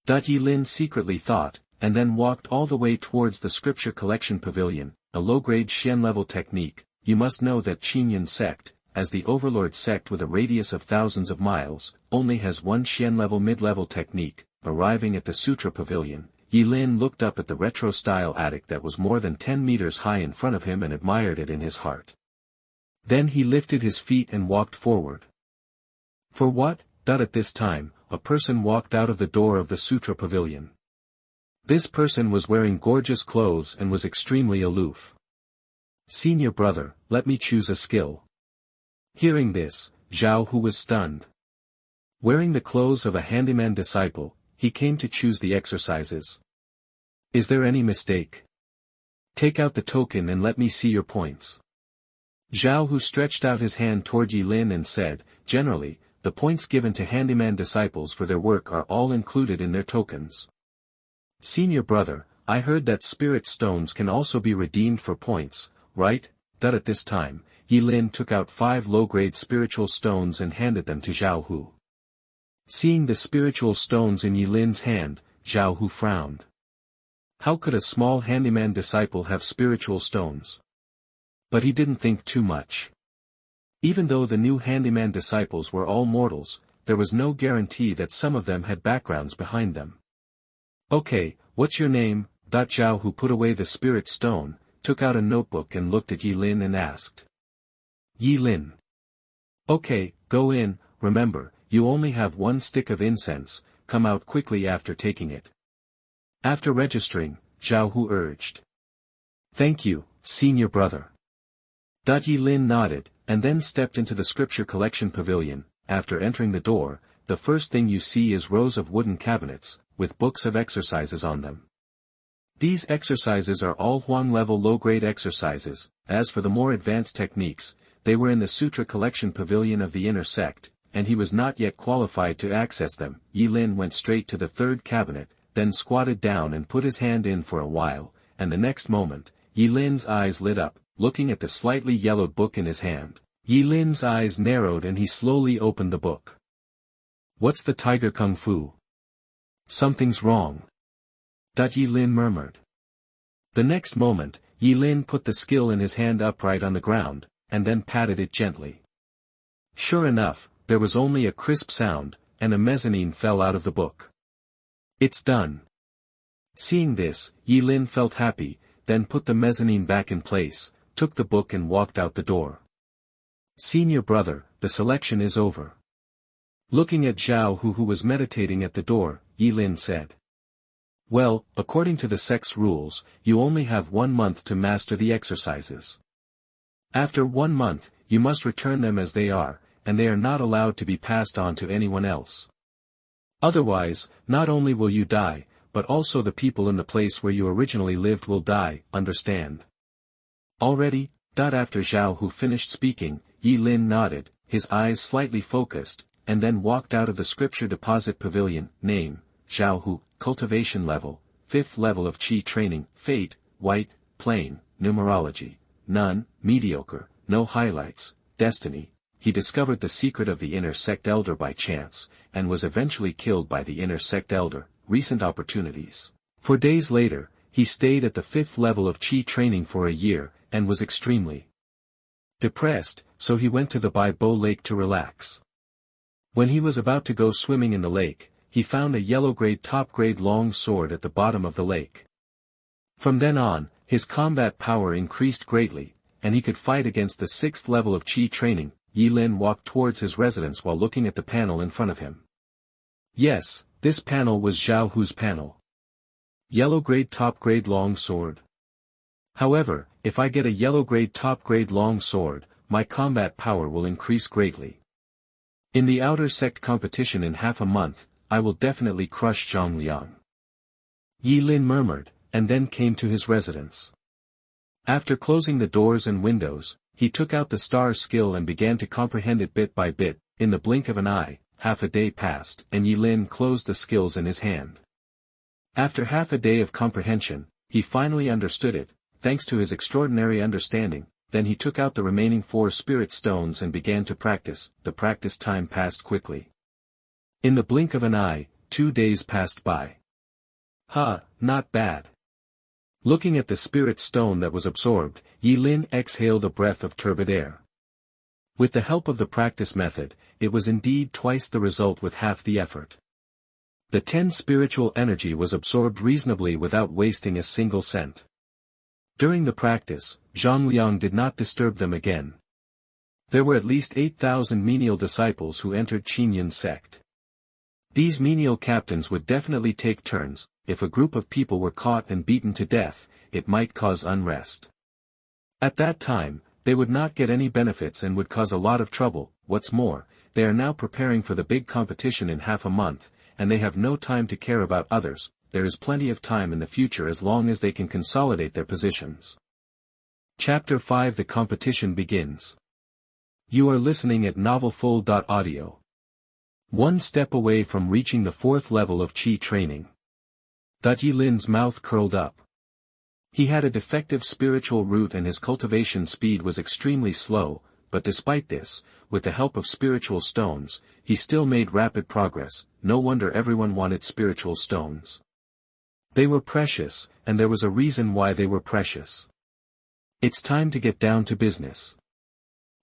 Yi Lin secretly thought, and then walked all the way towards the scripture collection pavilion. A low-grade Xian-level technique. You must know that Qingyun sect, as the overlord sect with a radius of thousands of miles, only has one Xian-level mid-level technique. Arriving at the sutra pavilion, Yi Lin looked up at the retro-style attic that was more than 10 meters high in front of him and admired it in his heart. Then he lifted his feet and walked forward. For what? At this time, a person walked out of the door of the sutra pavilion. This person was wearing gorgeous clothes and was extremely aloof. Senior brother, let me choose a skill. Hearing this, Zhao who was stunned. Wearing the clothes of a handyman disciple, he came to choose the exercises. Is there any mistake? Take out the token and let me see your points. Zhao who stretched out his hand toward Yi Lin and said, generally, the points given to handyman disciples for their work are all included in their tokens. Senior brother, I heard that spirit stones can also be redeemed for points, right? At this time, Yi Lin took out 5 low-grade spiritual stones and handed them to Zhao Hu. Seeing the spiritual stones in Yi Lin's hand, Zhao Hu frowned. How could a small handyman disciple have spiritual stones? But he didn't think too much. Even though the new handyman disciples were all mortals, there was no guarantee that some of them had backgrounds behind them. Okay, what's your name? Zhao Hu put away the spirit stone, took out a notebook and looked at Yi Lin and asked. Yi Lin. Okay, go in, remember, you only have 1 stick of incense, come out quickly after taking it. After registering, Zhao Hu urged. Thank you, senior brother. Yi Lin nodded, and then stepped into the scripture collection pavilion. After entering the door, the first thing you see is rows of wooden cabinets, with books of exercises on them. These exercises are all Huang-level low-grade exercises. As for the more advanced techniques, they were in the Sutra Collection Pavilion of the Inner Sect, and he was not yet qualified to access them. Yi Lin went straight to the third cabinet, then squatted down and put his hand in for a while, and the next moment, Yi Lin's eyes lit up, looking at the slightly yellowed book in his hand. Yi Lin's eyes narrowed and he slowly opened the book. "What's the Tiger Kung Fu?" "Something's wrong," Yi Lin murmured. The next moment, Yi Lin put the skill in his hand upright on the ground, and then patted it gently. Sure enough, there was only a crisp sound, and a mezzanine fell out of the book. "It's done." Seeing this, Yi Lin felt happy, then put the mezzanine back in place, took the book and walked out the door. "Senior brother, the selection is over." Looking at Zhao who was meditating at the door, Yi Lin said. "Well, according to the sect's rules, you only have 1 month to master the exercises. After 1 month, you must return them as they are, and they are not allowed to be passed on to anyone else. Otherwise, not only will you die, but also the people in the place where you originally lived will die, understand?" "Already?" After Zhao who finished speaking, Yi Lin nodded, his eyes slightly focused, and then walked out of the scripture deposit pavilion. Name, Zhao Hu, cultivation level, 5th level of Qi training, fate, white, plain, numerology, none, mediocre, no highlights, destiny. He discovered the secret of the Inner Sect Elder by chance, and was eventually killed by the Inner Sect Elder. Recent opportunities. 4 days later, he stayed at the 5th level of Qi training for a year, and was extremely depressed, so he went to the Bai Bo Lake to relax. When he was about to go swimming in the lake, he found a yellow-grade top-grade long sword at the bottom of the lake. From then on, his combat power increased greatly, and he could fight against the 6th level of Qi training. Yi Lin walked towards his residence while looking at the panel in front of him. Yes, this panel was Zhao Hu's panel. Yellow-grade top-grade long sword. However, if I get a yellow-grade top-grade long sword, my combat power will increase greatly. In the outer sect competition in half a month, I will definitely crush Zhang Liang. Yi Lin murmured, and then came to his residence. After closing the doors and windows, he took out the star skill and began to comprehend it bit by bit. In the blink of an eye, half a day passed, and Yi Lin closed the skills in his hand. After half a day of comprehension, he finally understood it, thanks to his extraordinary understanding. Then he took out the remaining 4 spirit stones and began to practice. The practice time passed quickly. In the blink of an eye, 2 days passed by. Not bad. Looking at the spirit stone that was absorbed, Yi Lin exhaled a breath of turbid air. With the help of the practice method, it was indeed twice the result with half the effort. The 10 spiritual energy was absorbed reasonably without wasting a single cent. During the practice, Zhang Liang did not disturb them again. There were at least 8,000 menial disciples who entered Qingyun sect. These menial captains would definitely take turns. If a group of people were caught and beaten to death, it might cause unrest. At that time, they would not get any benefits and would cause a lot of trouble. What's more, they are now preparing for the big competition in half a month, and they have no time to care about others. There is plenty of time in the future as long as they can consolidate their positions. Chapter 5 The competition begins. You are listening at novelfull.audio. 1 step away from reaching the 4th level of Qi training. Yi Lin's mouth curled up. He had a defective spiritual root and his cultivation speed was extremely slow, but despite this, with the help of spiritual stones, he still made rapid progress. No wonder everyone wanted spiritual stones. They were precious, and there was a reason why they were precious. It's time to get down to business.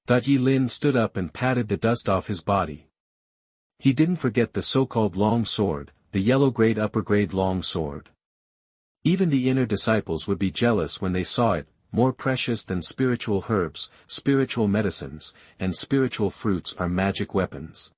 Yi Lin stood up and patted the dust off his body. He didn't forget the so-called long sword, the yellow-grade upper-grade long sword. Even the inner disciples would be jealous when they saw it, more precious than spiritual herbs, spiritual medicines, and spiritual fruits are magic weapons.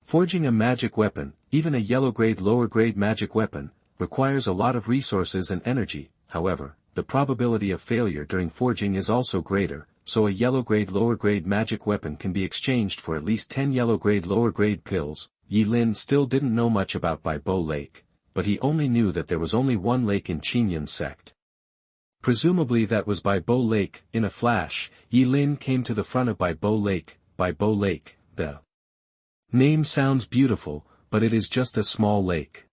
Forging a magic weapon, even a yellow-grade lower-grade magic weapon, requires a lot of resources and energy. However, the probability of failure during forging is also greater, so a yellow-grade lower-grade magic weapon can be exchanged for at least 10 yellow-grade lower-grade pills. Yi Lin still didn't know much about Bai Bo Lake, but he only knew that there was only one lake in Qingyun sect. Presumably that was Bai Bo Lake. In a flash, Yi Lin came to the front of Bai Bo Lake. Bai Bo Lake, the name sounds beautiful, but it is just a small lake.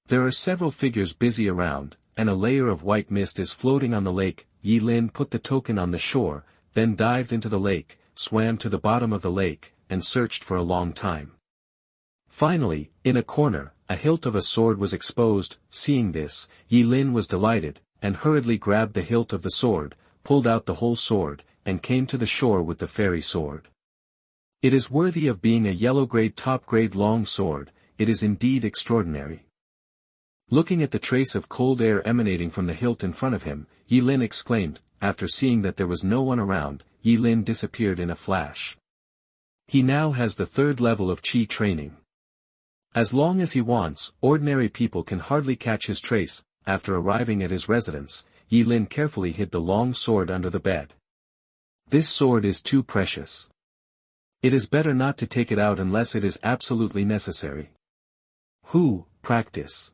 There are several figures busy around, and a layer of white mist is floating on the lake. Yi Lin put the token on the shore, then dived into the lake, swam to the bottom of the lake, and searched for a long time. Finally, in a corner, a hilt of a sword was exposed. Seeing this, Yi Lin was delighted, and hurriedly grabbed the hilt of the sword, pulled out the whole sword, and came to the shore with the fairy sword. It is worthy of being a yellow-grade top-grade long sword. It is indeed extraordinary. Looking at the trace of cold air emanating from the hilt in front of him, Yi Lin exclaimed. After seeing that there was no one around, Yi Lin disappeared in a flash. He now has the 3rd level of Qi training. As long as he wants, ordinary people can hardly catch his trace. After arriving at his residence, Yi Lin carefully hid the long sword under the bed. This sword is too precious. It is better not to take it out unless it is absolutely necessary. Practice.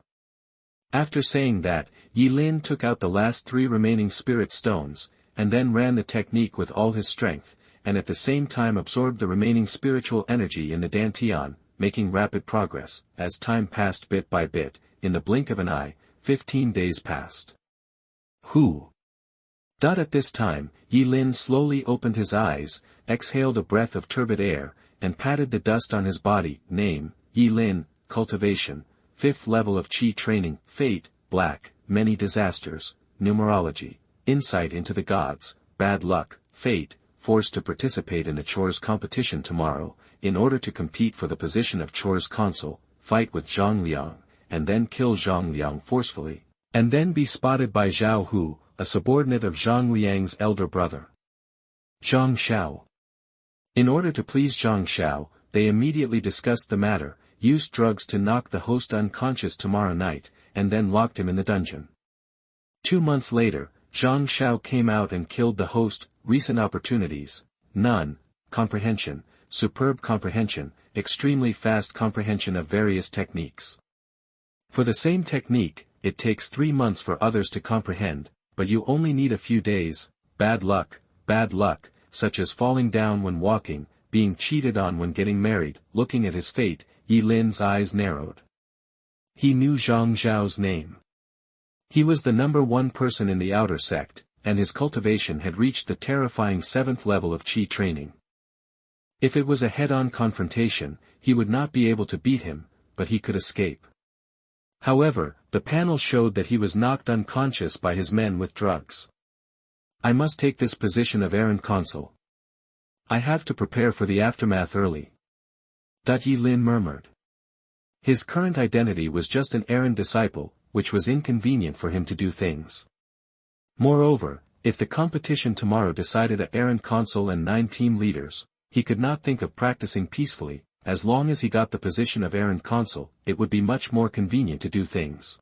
After saying that, Yi Lin took out the last 3 remaining spirit stones, and then ran the technique with all his strength, and at the same time absorbed the remaining spiritual energy in the Dantian, making rapid progress. As time passed bit by bit, in the blink of an eye, 15 days passed. At this time, Yi Lin slowly opened his eyes, exhaled a breath of turbid air, and patted the dust on his body. Name, Yi Lin, Cultivation, 5th level of Qi training, Fate, Black, Many disasters, Numerology, Insight into the gods, Bad luck, Fate, forced to participate in the chores competition tomorrow, in order to compete for the position of chores consul, fight with Zhang Liang, and then kill Zhang Liang forcefully, and then be spotted by Zhao Hu, a subordinate of Zhang Liang's elder brother, Zhang Xiao. In order to please Zhang Xiao, they immediately discussed the matter, used drugs to knock the host unconscious tomorrow night, and then locked him in the dungeon. 2 months later, Zhang Xiao came out and killed the host. Recent opportunities, none. Comprehension, superb comprehension, extremely fast comprehension of various techniques. For the same technique, it takes 3 months for others to comprehend, but you only need a few days. Bad luck, such as falling down when walking, being cheated on when getting married. Looking at his fate, Yi Lin's eyes narrowed. He knew Zhang Zhao's name. He was the #1 person in the outer sect, and his cultivation had reached the terrifying 7th level of Qi training. If it was a head-on confrontation, he would not be able to beat him, but he could escape. However, the panel showed that he was knocked unconscious by his men with drugs. I must take this position of errand consul. I have to prepare for the aftermath early. Yi Lin murmured. His current identity was just an errand disciple, which was inconvenient for him to do things. Moreover, if the competition tomorrow decided a errand consul and 9 team leaders, he could not think of practicing peacefully. As long as he got the position of errand consul, it would be much more convenient to do things.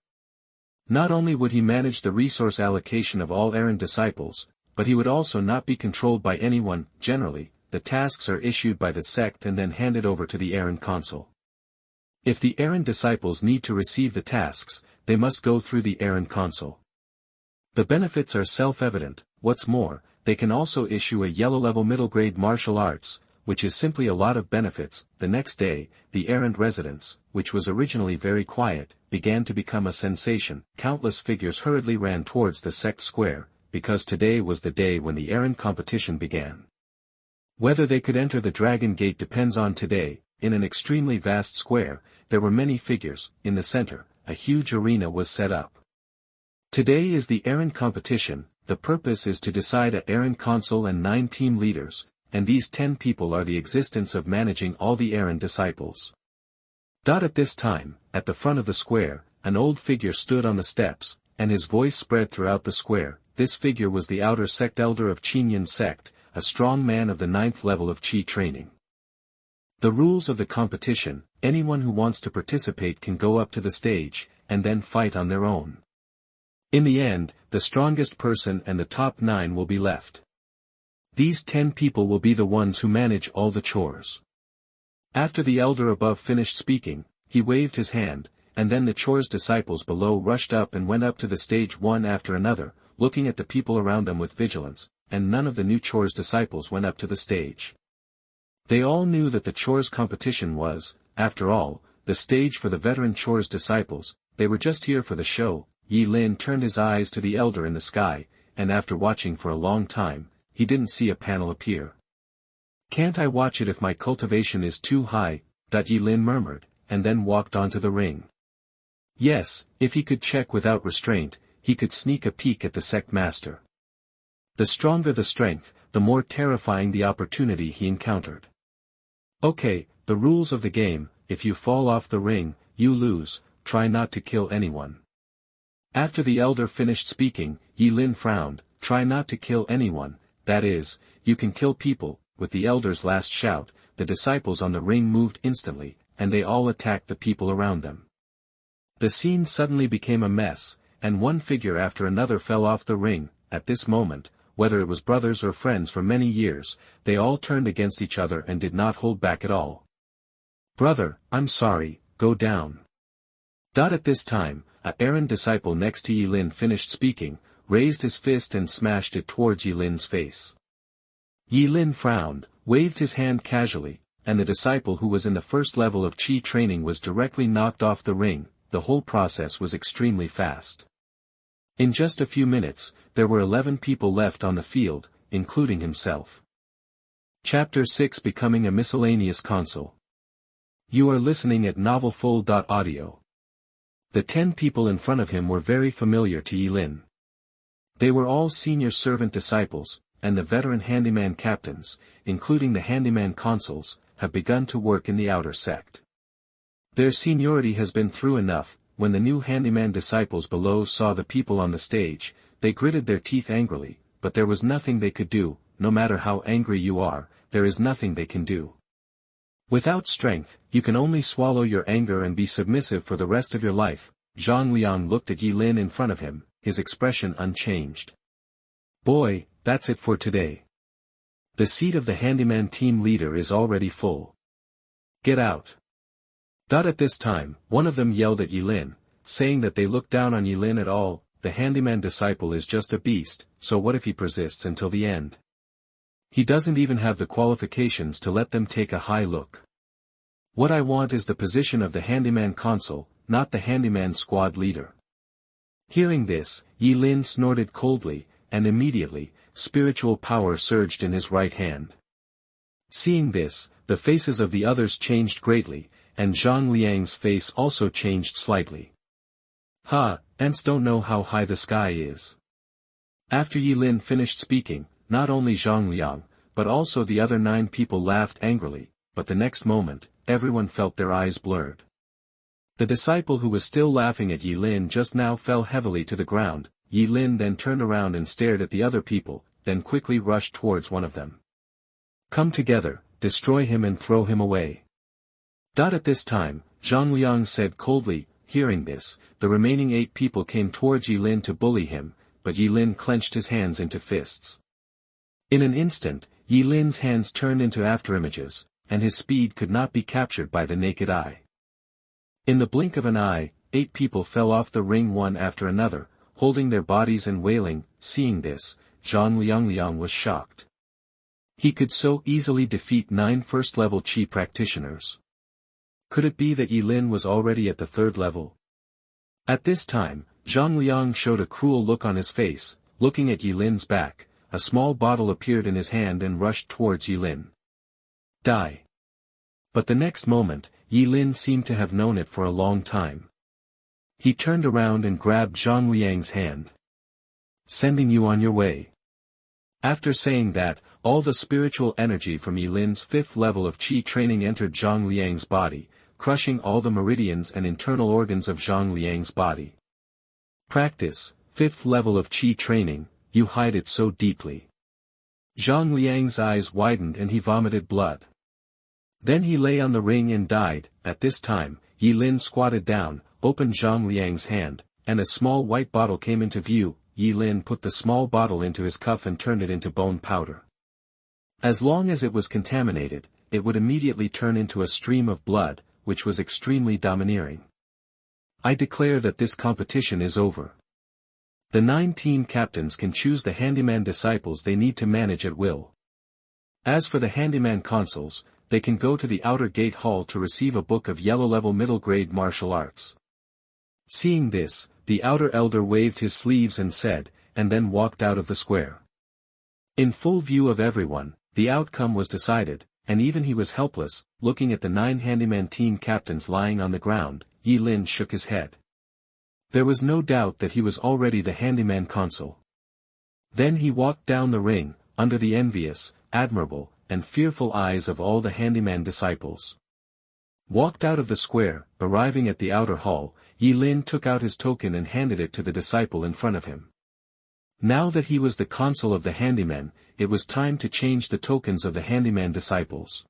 Not only would he manage the resource allocation of all errand disciples, but he would also not be controlled by anyone. Generally, the tasks are issued by the sect and then handed over to the errand consul. If the errand disciples need to receive the tasks, they must go through the errand consul. The benefits are self-evident. What's more, they can also issue a yellow-level middle-grade martial arts, which is simply a lot of benefits. The next day, the errand residence, which was originally very quiet, began to become a sensation. Countless figures hurriedly ran towards the sect square, because today was the day when the errand competition began. Whether they could enter the Dragon Gate depends on today. In an extremely vast square, there were many figures. In the center, a huge arena was set up. Today is the errand competition. The purpose is to decide an errand consul and 9 team leaders, and these 10 people are the existence of managing all the errand disciples. At this time, at the front of the square, an old figure stood on the steps, and his voice spread throughout the square. This figure was the outer sect elder of Qingyun sect, a strong man of the 9th level of Qi training. The rules of the competition: anyone who wants to participate can go up to the stage, and then fight on their own. In the end, the strongest person and the top 9 will be left. These 10 people will be the ones who manage all the chores. After the elder above finished speaking, he waved his hand, and then the chores disciples below rushed up and went up to the stage one after another. looking at the people around them with vigilance, and none of the new Chor's disciples went up to the stage. They all knew that the Chor's competition was, after all, the stage for the veteran Chor's disciples. They were just here for the show. Yi Lin turned his eyes to the elder in the sky, and after watching for a long time, he didn't see a panel appear. "Can't I watch it if my cultivation is too high?" Yi Lin murmured, and then walked onto the ring. Yes, if he could check without restraint, he could sneak a peek at the sect master. The stronger the strength, the more terrifying the opportunity he encountered. Okay, the rules of the game: if you fall off the ring, you lose. Try not to kill anyone. After the elder finished speaking, Yi Lin frowned. Try not to kill anyone, that is, you can kill people. With the elder's last shout, the disciples on the ring moved instantly, and they all attacked the people around them. The scene suddenly became a mess, and one figure after another fell off the ring. At this moment, whether it was brothers or friends for many years, they all turned against each other and did not hold back at all. "Brother, I'm sorry, go down." At this time, a errand disciple next to Yi Lin finished speaking, raised his fist and smashed it towards Yi Lin's face. Yi Lin frowned, waved his hand casually, and the disciple who was in the first level of Qi training was directly knocked off the ring. The whole process was extremely fast. In just a few minutes, there were 11 people left on the field, including himself. Chapter 6: Becoming a Miscellaneous Consul. You are listening at novelfull.audio. The 10 people in front of him were very familiar to Yi Lin. They were all senior servant disciples, and the veteran handyman captains, including the handyman consuls, have begun to work in the outer sect. Their seniority has been through enough. When the new handyman disciples below saw the people on the stage, they gritted their teeth angrily, but there was nothing they could do. No matter how angry you are, there is nothing they can do. Without strength, you can only swallow your anger and be submissive for the rest of your life. Zhang Liang looked at Yi Lin in front of him, his expression unchanged. "Boy, that's it for today. The seat of the handyman team leader is already full. Get out." At this time, one of them yelled at Yi Lin, saying that they look down on Yi Lin at all. The handyman disciple is just a beast, so what if he persists until the end? He doesn't even have the qualifications to let them take a high look. What I want is the position of the handyman consul, not the handyman squad leader. Hearing this, Yi Lin snorted coldly, and immediately, spiritual power surged in his right hand. Seeing this, the faces of the others changed greatly, and Zhang Liang's face also changed slightly. Ants don't know how high the sky is. After Yi Lin finished speaking, not only Zhang Liang, but also the other 9 people laughed angrily, but the next moment, everyone felt their eyes blurred. The disciple who was still laughing at Yi Lin just now fell heavily to the ground. Yi Lin then turned around and stared at the other people, then quickly rushed towards one of them. "Come together, destroy him and throw him away." At this time, Zhang Liang said coldly. Hearing this, the remaining 8 people came towards Yi Lin to bully him, but Yi Lin clenched his hands into fists. In an instant, Yi Lin's hands turned into afterimages, and his speed could not be captured by the naked eye. In the blink of an eye, 8 people fell off the ring one after another, holding their bodies and wailing. Seeing this, Zhang Liang was shocked. He could so easily defeat 9 first-level Qi practitioners. Could it be that Yi Lin was already at the 3rd level? At this time, Zhang Liang showed a cruel look on his face. Looking at Yi Lin's back, a small bottle appeared in his hand and rushed towards Yi Lin. Die. But the next moment, Yi Lin seemed to have known it for a long time. He turned around and grabbed Zhang Liang's hand. "Sending you on your way." After saying that, all the spiritual energy from Yi Lin's 5th level of Qi training entered Zhang Liang's body, crushing all the meridians and internal organs of Zhang Liang's body. Practice, 5th level of Qi training, you hide it so deeply. Zhang Liang's eyes widened and he vomited blood. Then he lay on the ring and died. At this time, Yi Lin squatted down, opened Zhang Liang's hand, and a small white bottle came into view. Yi Lin put the small bottle into his cuff and turned it into bone powder. As long as it was contaminated, it would immediately turn into a stream of blood, which was extremely domineering. "I declare that this competition is over. The 9 team captains can choose the handyman disciples they need to manage at will. As for the handyman consuls, they can go to the outer gate hall to receive a book of yellow-level middle-grade martial arts. Seeing this, the outer elder waved his sleeves and said, and then walked out of the square. In full view of everyone, the outcome was decided, and even he was helpless, looking at the 9 handyman team captains lying on the ground. Yi Lin shook his head. There was no doubt that he was already the handyman consul. Then he walked down the ring, under the envious, admirable, and fearful eyes of all the handyman disciples. Walked out of the square, arriving at the outer hall, Yi Lin took out his token and handed it to the disciple in front of him. Now that he was the consul of the handymen, it was time to change the tokens of the handyman disciples.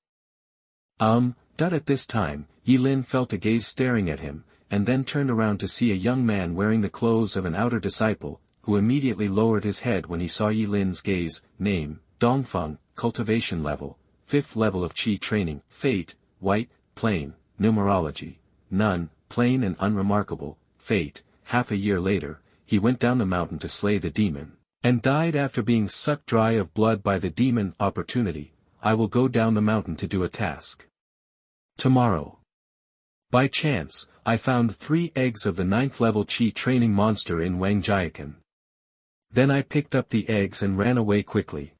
At this time, Yi Lin felt a gaze staring at him, and then turned around to see a young man wearing the clothes of an outer disciple, who immediately lowered his head when he saw Yi Lin's gaze. Name, Dongfeng, Cultivation level, 5th level of Qi training, Fate, White, Plain, Numerology, None, Plain and Unremarkable, Fate. Half a year later, he went down the mountain to slay the demon, and died after being sucked dry of blood by the demon. Opportunity, I will go down the mountain to do a task. Tomorrow. By chance, I found 3 eggs of the 9th level Qi training monster in Wangjiakan. Then I picked up the eggs and ran away quickly.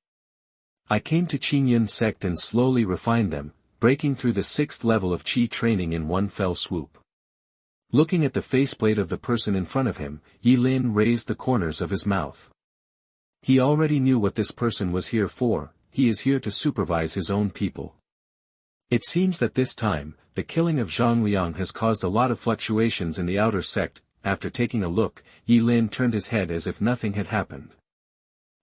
I came to Qingyun Sect and slowly refined them, breaking through the 6th level of Qi training in one fell swoop. Looking at the faceplate of the person in front of him, Yi Lin raised the corners of his mouth. He already knew what this person was here for. He is here to supervise his own people. It seems that this time, the killing of Zhang Liang has caused a lot of fluctuations in the outer sect. After taking a look, Yi Lin turned his head as if nothing had happened.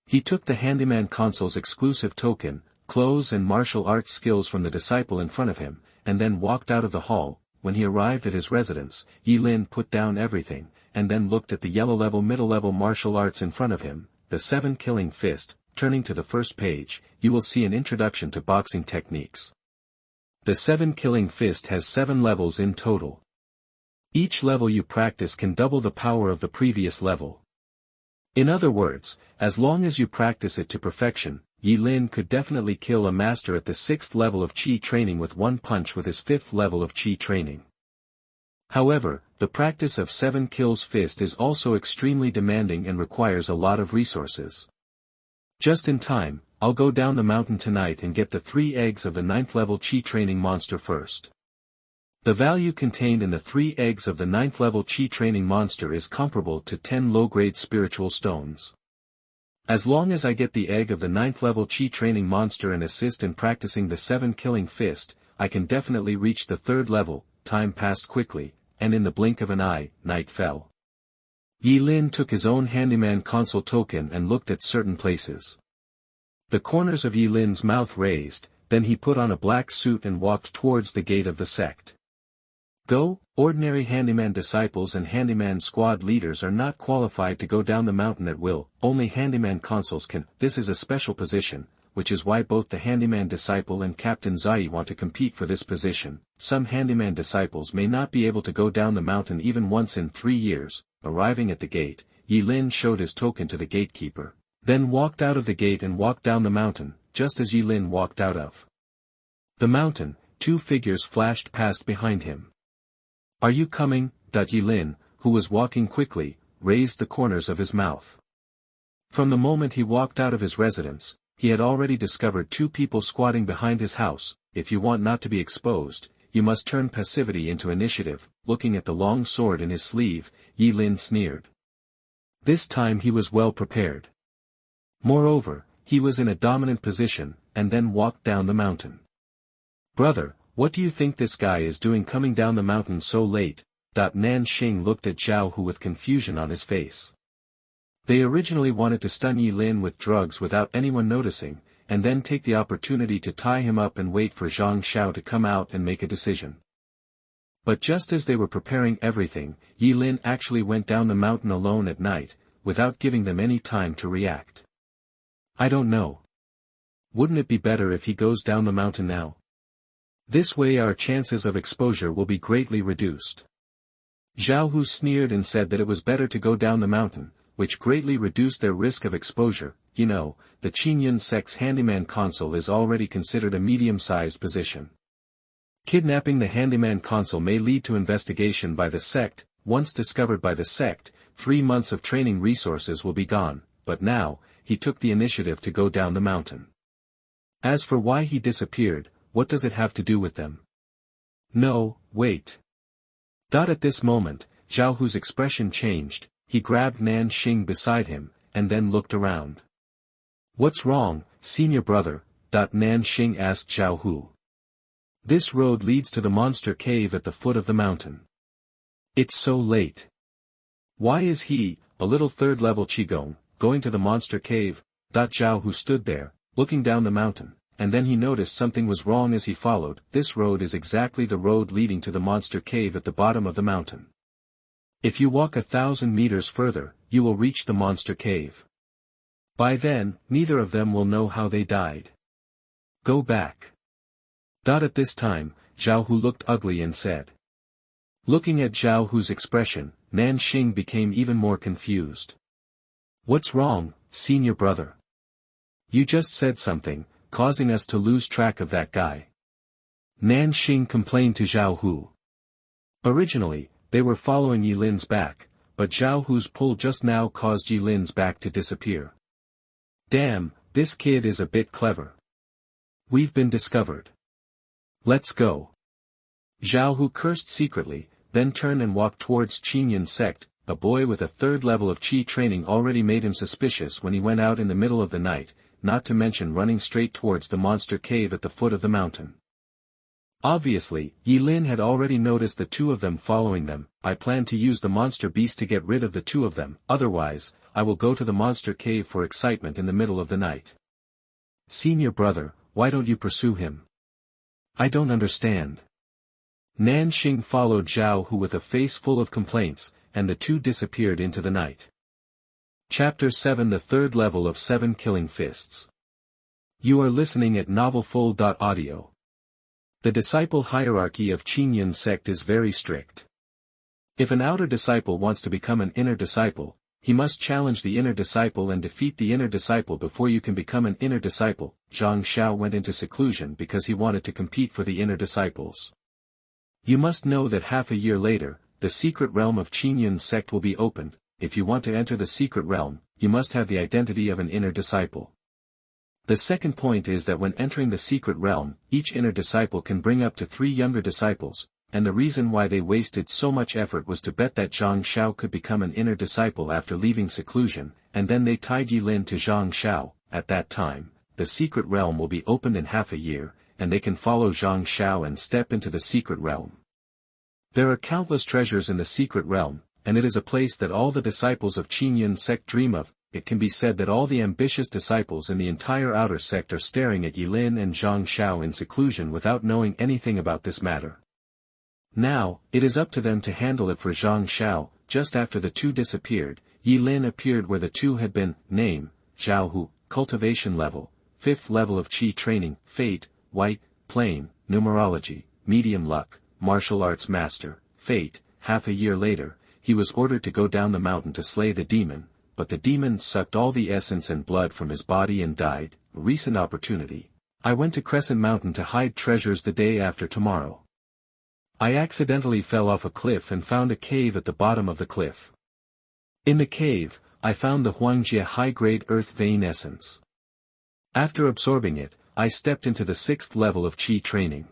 He took the handyman consul's exclusive token, clothes and martial arts skills from the disciple in front of him, and then walked out of the hall. When he arrived at his residence, Yi Lin put down everything, and then looked at the yellow-level middle-level martial arts in front of him, the 7 killing fist. Turning to the first page, you will see an introduction to boxing techniques. The 7 killing fist has 7 levels in total. Each level you practice can double the power of the previous level. In other words, as long as you practice it to perfection, Yi Lin could definitely kill a master at the 6th level of Qi training with one punch with his 5th level of Qi training. However, the practice of 7 kills fist is also extremely demanding and requires a lot of resources. Just in time, I'll go down the mountain tonight and get the 3 eggs of the 9th level Qi training monster first. The value contained in the 3 eggs of the 9th level Qi training monster is comparable to 10 low-grade spiritual stones. As long as I get the egg of the 9th level Qi training monster and assist in practicing the 7 killing fist, I can definitely reach the 3rd level. Time passed quickly, and in the blink of an eye, night fell. Yi Lin took his own handyman consul token and looked at certain places. The corners of Yi Lin's mouth raised, then he put on a black suit and walked towards the gate of the sect. Go, ordinary handyman disciples and handyman squad leaders are not qualified to go down the mountain at will, only handyman consuls can. This is a special position, which is why both the handyman disciple and Captain Zhao want to compete for this position. Some handyman disciples may not be able to go down the mountain even once in 3 years. Arriving at the gate, Yi Lin showed his token to the gatekeeper, then walked out of the gate and walked down the mountain, just as Yi Lin walked out of the mountain. 2 figures flashed past behind him. Are you coming? Yi Lin, who was walking quickly, raised the corners of his mouth. From the moment he walked out of his residence, he had already discovered 2 people squatting behind his house. If you want not to be exposed, you must turn passivity into initiative. Looking at the long sword in his sleeve, Yi Lin sneered. This time he was well prepared. Moreover, he was in a dominant position, and then walked down the mountain. Brother, what do you think this guy is doing coming down the mountain so late? Nan Xing looked at Zhao Hu with confusion on his face. They originally wanted to stun Yi Lin with drugs without anyone noticing, and then take the opportunity to tie him up and wait for Zhang Xiao to come out and make a decision. But just as they were preparing everything, Yi Lin actually went down the mountain alone at night, without giving them any time to react. I don't know. Wouldn't it be better if he goes down the mountain now? This way our chances of exposure will be greatly reduced. Zhao Hu sneered and said that it was better to go down the mountain, which greatly reduced their risk of exposure. You know, the Qingyun sect's handyman consul is already considered a medium-sized position. Kidnapping the handyman consul may lead to investigation by the sect. Once discovered by the sect, 3 months of training resources will be gone, but now, he took the initiative to go down the mountain. As for why he disappeared, what does it have to do with them? No, wait. At this moment, Zhao Hu's expression changed, he grabbed Nan Xing beside him, and then looked around. What's wrong, senior brother? Nan Xing asked Zhao Hu. This road leads to the monster cave at the foot of the mountain. It's so late. Why is he, a little third-level Qigong, going to the monster cave? Zhao Hu stood there, looking down the mountain, and then he noticed something was wrong as he followed. This road is exactly the road leading to the monster cave at the bottom of the mountain. If you walk 1,000 meters further, you will reach the monster cave. By then, neither of them will know how they died. Go back. At this time, Zhao Hu looked ugly and said. Looking at Zhao Hu's expression, Nan Xing became even more confused. What's wrong, senior brother? You just said something, causing us to lose track of that guy. Nan Xing complained to Zhao Hu. Originally, they were following Yilin's back, but Zhao Hu's pull just now caused Yilin's back to disappear. Damn, this kid is a bit clever. We've been discovered. Let's go. Zhao Hu cursed secretly, then turned and walked towards Qingyun sect. A boy with a 3rd level of Qi training already made him suspicious when he went out in the middle of the night, not to mention running straight towards the monster cave at the foot of the mountain. Obviously, Yilin had already noticed the 2 of them following them. I plan to use the monster beast to get rid of the 2 of them, otherwise, I will go to the monster cave for excitement in the middle of the night. Senior brother, why don't you pursue him? I don't understand. Nan Xing followed Zhao Hu with a face full of complaints, and the 2 disappeared into the night. Chapter 7 The 3rd Level of 7 Killing Fists. You are listening at novelfull.audio. The disciple hierarchy of Qingyun sect is very strict. If an outer disciple wants to become an inner disciple, he must challenge the inner disciple and defeat the inner disciple before you can become an inner disciple. Zhang Xiao went into seclusion because he wanted to compete for the inner disciples. You must know that half a year later, the secret realm of Qingyun sect will be opened. If you want to enter the secret realm, you must have the identity of an inner disciple. The second point is that when entering the secret realm, each inner disciple can bring up to 3 younger disciples, and the reason why they wasted so much effort was to bet that Zhang Xiao could become an inner disciple after leaving seclusion, and then they tied Yilin to Zhang Xiao. At that time, the secret realm will be opened in half a year, and they can follow Zhang Xiao and step into the secret realm. There are countless treasures in the secret realm, and it is a place that all the disciples of Qingyun sect dream of. It can be said that all the ambitious disciples in the entire outer sect are staring at Yilin and Zhang Xiao in seclusion without knowing anything about this matter. Now, it is up to them to handle it for Zhang Xiao. Just after the 2 disappeared, Yilin appeared where the 2 had been. Name, Zhao Hu, cultivation level, 5th level of Qi training, fate, white, plain, numerology, medium luck, martial arts master, fate. Half a year later, he was ordered to go down the mountain to slay the demon, but the demon sucked all the essence and blood from his body and died. Recent opportunity. I went to Crescent Mountain to hide treasures the day after tomorrow. I accidentally fell off a cliff and found a cave at the bottom of the cliff. In the cave, I found the Huangjie high-grade earth vein essence. After absorbing it, I stepped into the 6th level of Qi training.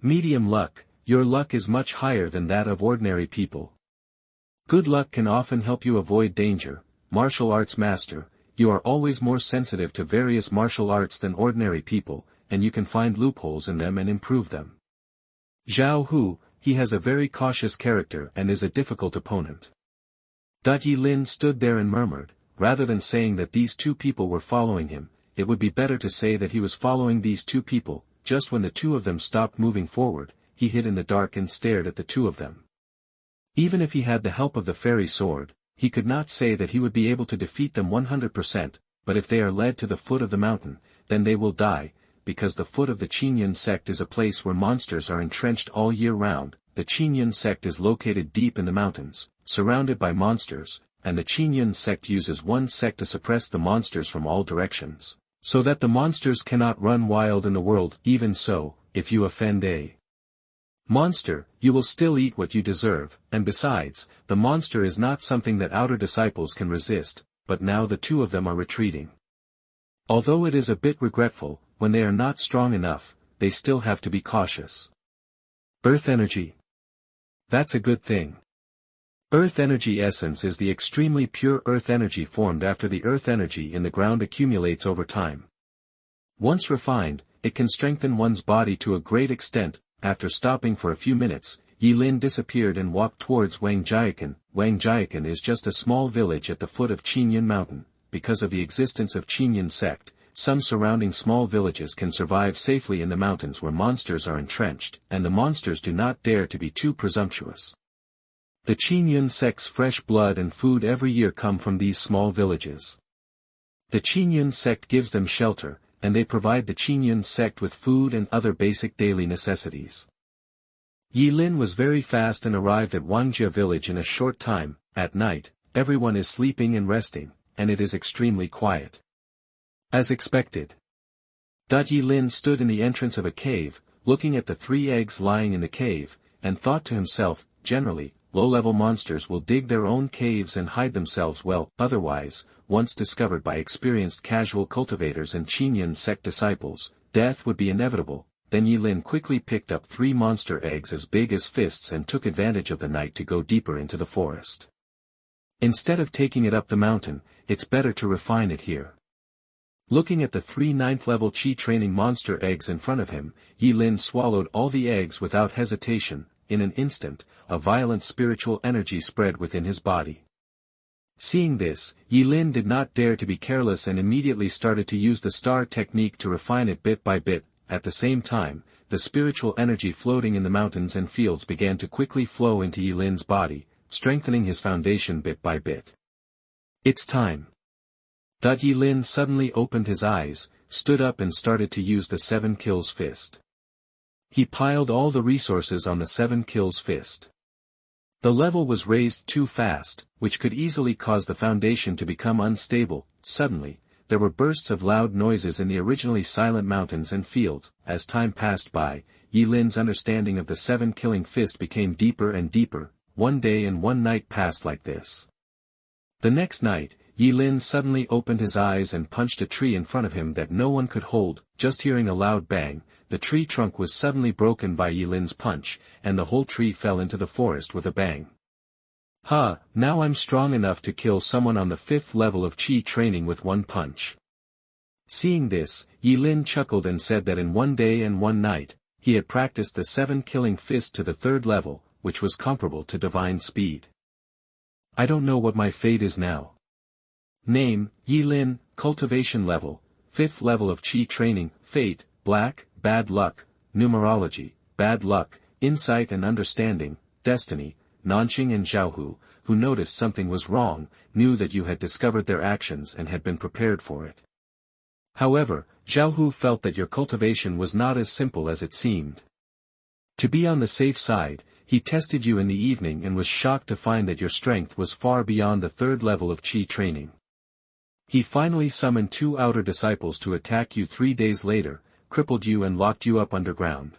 Medium luck. Your luck is much higher than that of ordinary people. Good luck can often help you avoid danger. Martial arts master, you are always more sensitive to various martial arts than ordinary people, and you can find loopholes in them and improve them. Zhao Hu, he has a very cautious character and is a difficult opponent. Yilin stood there and murmured, rather than saying that these 2 people were following him, it would be better to say that he was following these 2 people. Just when the 2 of them stopped moving forward, he hid in the dark and stared at the 2 of them. Even if he had the help of the fairy sword, he could not say that he would be able to defeat them 100%, but if they are led to the foot of the mountain, then they will die, because the foot of the Qingyun sect is a place where monsters are entrenched all year round. The Qingyun sect is located deep in the mountains, surrounded by monsters. and the Qingyun sect uses one sect to suppress the monsters from all directions, so that the monsters cannot run wild in the world. Even so, if you offend a monster, you will still eat what you deserve, and besides, the monster is not something that outer disciples can resist, but now the two of them are retreating. Although it is a bit regretful, when they are not strong enough, they still have to be cautious. Earth energy. That's a good thing. Earth energy essence is the extremely pure earth energy formed after the earth energy in the ground accumulates over time. Once refined, it can strengthen one's body to a great extent. After stopping for a few minutes, Yi Lin disappeared and walked towards Wangjiakan. Wangjiakan is just a small village at the foot of Qingyun mountain. Because of the existence of Qingyun sect, some surrounding small villages can survive safely in the mountains where monsters are entrenched, and the monsters do not dare to be too presumptuous. The Qingyun sect's fresh blood and food every year come from these small villages. The Qingyun sect gives them shelter, and they provide the Qingyun sect with food and other basic daily necessities. Yi Lin was very fast and arrived at Wangjia village in a short time. At night, everyone is sleeping and resting, and it is extremely quiet. As expected. Yi Lin stood in the entrance of a cave, looking at the 3 eggs lying in the cave, and thought to himself, generally, low-level monsters will dig their own caves and hide themselves well. Otherwise, once discovered by experienced casual cultivators and Qingyun sect disciples, death would be inevitable. Then Yi Lin quickly picked up 3 monster eggs as big as fists and took advantage of the night to go deeper into the forest. Instead of taking it up the mountain, it's better to refine it here. Looking at the 3 9th-level Qi training monster eggs in front of him, Yi Lin swallowed all the eggs without hesitation. In an instant, a violent spiritual energy spread within his body. Seeing this, Yi Lin did not dare to be careless and immediately started to use the star technique to refine it bit by bit. At the same time, the spiritual energy floating in the mountains and fields began to quickly flow into Yi Lin's body, strengthening his foundation bit by bit. It's time. Yi Lin suddenly opened his eyes, stood up and started to use the 7 kills fist. He piled all the resources on the 7 kills fist. The level was raised too fast, which could easily cause the foundation to become unstable. Suddenly, there were bursts of loud noises in the originally silent mountains and fields. As time passed by, Yi Lin's understanding of the 7 killing fist became deeper and deeper. 1 day and 1 night passed like this. The next night, Yi Lin suddenly opened his eyes and punched a tree in front of him that no one could hold. Just hearing a loud bang, the tree trunk was suddenly broken by Yi Lin's punch, and the whole tree fell into the forest with a bang. Now I'm strong enough to kill someone on the 5th level of Qi training with 1 punch. Seeing this, Yi Lin chuckled and said that in 1 day and 1 night, he had practiced the 7 killing fist to the 3rd level, which was comparable to divine speed. I don't know what my fate is now. Name, Yi Lin, Cultivation level, 5th level of Qi training. Fate, Black, Bad Luck, Numerology, Bad Luck, Insight and Understanding, Destiny. Nanqing and Zhao, who noticed something was wrong, knew that you had discovered their actions and had been prepared for it. However, Zhao felt that your cultivation was not as simple as it seemed. To be on the safe side, he tested you in the evening and was shocked to find that your strength was far beyond the 3rd level of Qi training. He finally summoned 2 outer disciples to attack you 3 days later, crippled you and locked you up underground.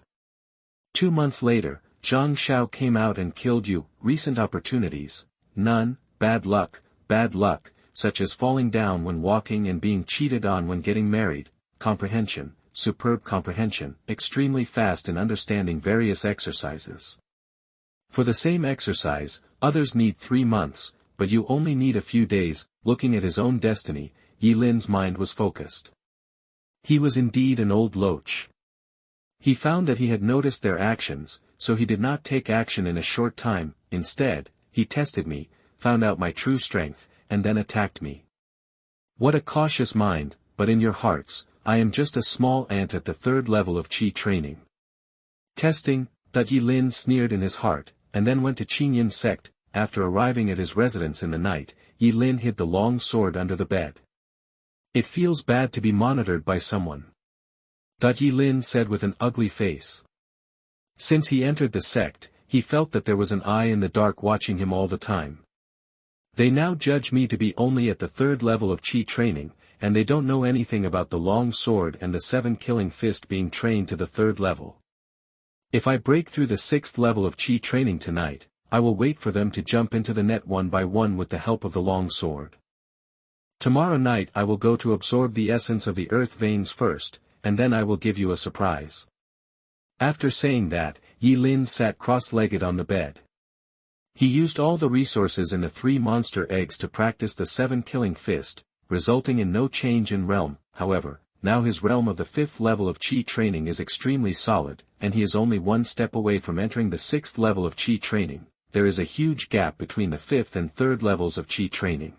2 months later, Zhang Xiao came out and killed you. Recent opportunities, none. Bad luck, such as falling down when walking and being cheated on when getting married. Comprehension, superb comprehension, extremely fast in understanding various exercises. For the same exercise, others need 3 months, but you only need a few days. Looking at his own destiny, Yi Lin's mind was focused. He was indeed an old loach. He found that he had noticed their actions, so he did not take action in a short time. Instead, he tested me, found out my true strength, and then attacked me. What a cautious mind, but in your hearts, I am just a small ant at the 3rd level of Qi training. Testing, Yi Lin sneered in his heart, and then went to Qingyun sect. After arriving at his residence in the night, Yi Lin hid the long sword under the bed. It feels bad to be monitored by someone. Yi Lin said with an ugly face. Since he entered the sect, he felt that there was an eye in the dark watching him all the time. They now judge me to be only at the 3rd level of Qi training, and they don't know anything about the long sword and the 7 killing fist being trained to the 3rd level. If I break through the 6th level of Qi training tonight, I will wait for them to jump into the net one by one with the help of the long sword. Tomorrow night I will go to absorb the essence of the earth veins first, and then I will give you a surprise. After saying that, Yi Lin sat cross-legged on the bed. He used all the resources in the 3 monster eggs to practice the 7 killing fist, resulting in no change in realm. However, now his realm of the 5th level of Qi training is extremely solid, and he is only 1 step away from entering the 6th level of Qi training. There is a huge gap between the 5th and 3rd levels of Qi training.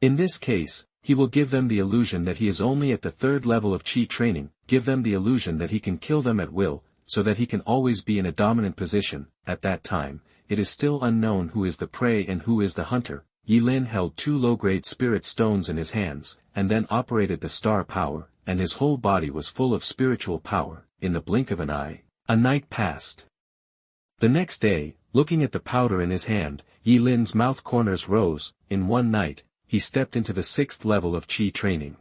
In this case, he will give them the illusion that he is only at the 3rd level of Qi training, give them the illusion that he can kill them at will, so that he can always be in a dominant position. At that time, it is still unknown who is the prey and who is the hunter. Yi Lin held 2 low-grade spirit stones in his hands, and then operated the star power, and his whole body was full of spiritual power. In the blink of an eye, a night passed. The next day, looking at the powder in his hand, Yi Lin's mouth corners rose. In one night, he stepped into the 6th level of Qi training.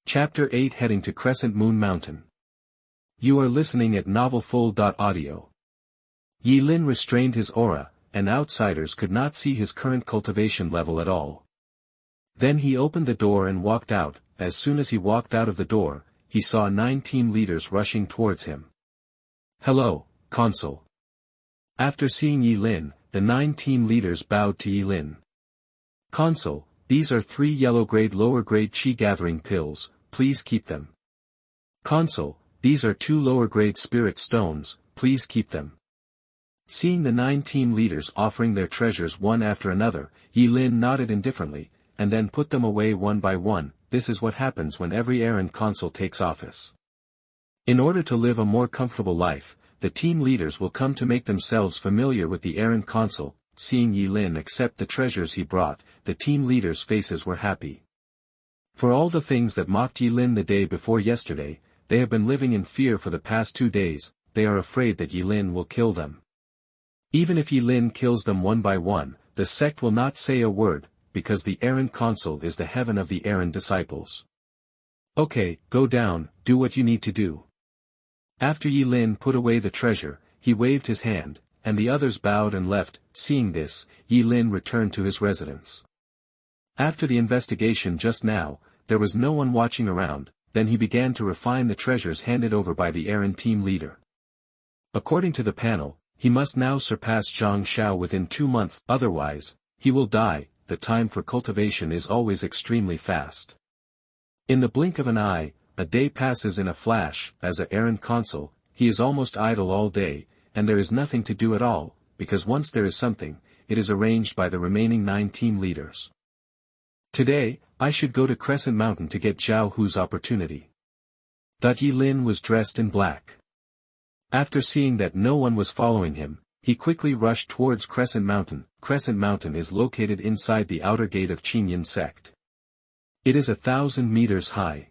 Chapter 8 Heading to Crescent Moon Mountain. You are listening at novelfull.audio. Yi Lin restrained his aura, and outsiders could not see his current cultivation level at all. Then he opened the door and walked out. As soon as he walked out of the door, he saw 9 team leaders rushing towards him. Hello, Consul. After seeing Yi Lin, the 9 team leaders bowed to Yi Lin. Consul, these are 3 yellow-grade lower-grade Qi gathering pills, please keep them. Consul, these are 2 lower-grade spirit stones, please keep them. Seeing the 9 team leaders offering their treasures one after another, Yi Lin nodded indifferently, and then put them away one by one. This is what happens when every errand consul takes office. In order to live a more comfortable life, the team leaders will come to make themselves familiar with the errand consul. Seeing Yi Lin accept the treasures he brought, the team leaders' faces were happy. For all the things that mocked Yi Lin the day before yesterday, they have been living in fear for the past 2 days. They are afraid that Yi Lin will kill them. Even if Yi Lin kills them one by one, the sect will not say a word, because the errand consul is the heaven of the errand disciples. Okay, go down, do what you need to do. After Yi Lin put away the treasure, he waved his hand, and the others bowed and left. Seeing this, Yi Lin returned to his residence. After the investigation just now, there was no one watching around. Then he began to refine the treasures handed over by the errand team leader. According to the panel, he must now surpass Zhang Xiao within 2 months, otherwise, he will die. The time for cultivation is always extremely fast. In the blink of an eye, a day passes in a flash. As an errand consul, he is almost idle all day, and there is nothing to do at all, because once there is something, it is arranged by the remaining 9 team leaders. Today, I should go to Crescent Mountain to get Zhao Hu's opportunity. Yi Lin was dressed in black. After seeing that no one was following him, he quickly rushed towards Crescent Mountain. Crescent Mountain is located inside the outer gate of Qingyun Sect. It is 1,000 meters high.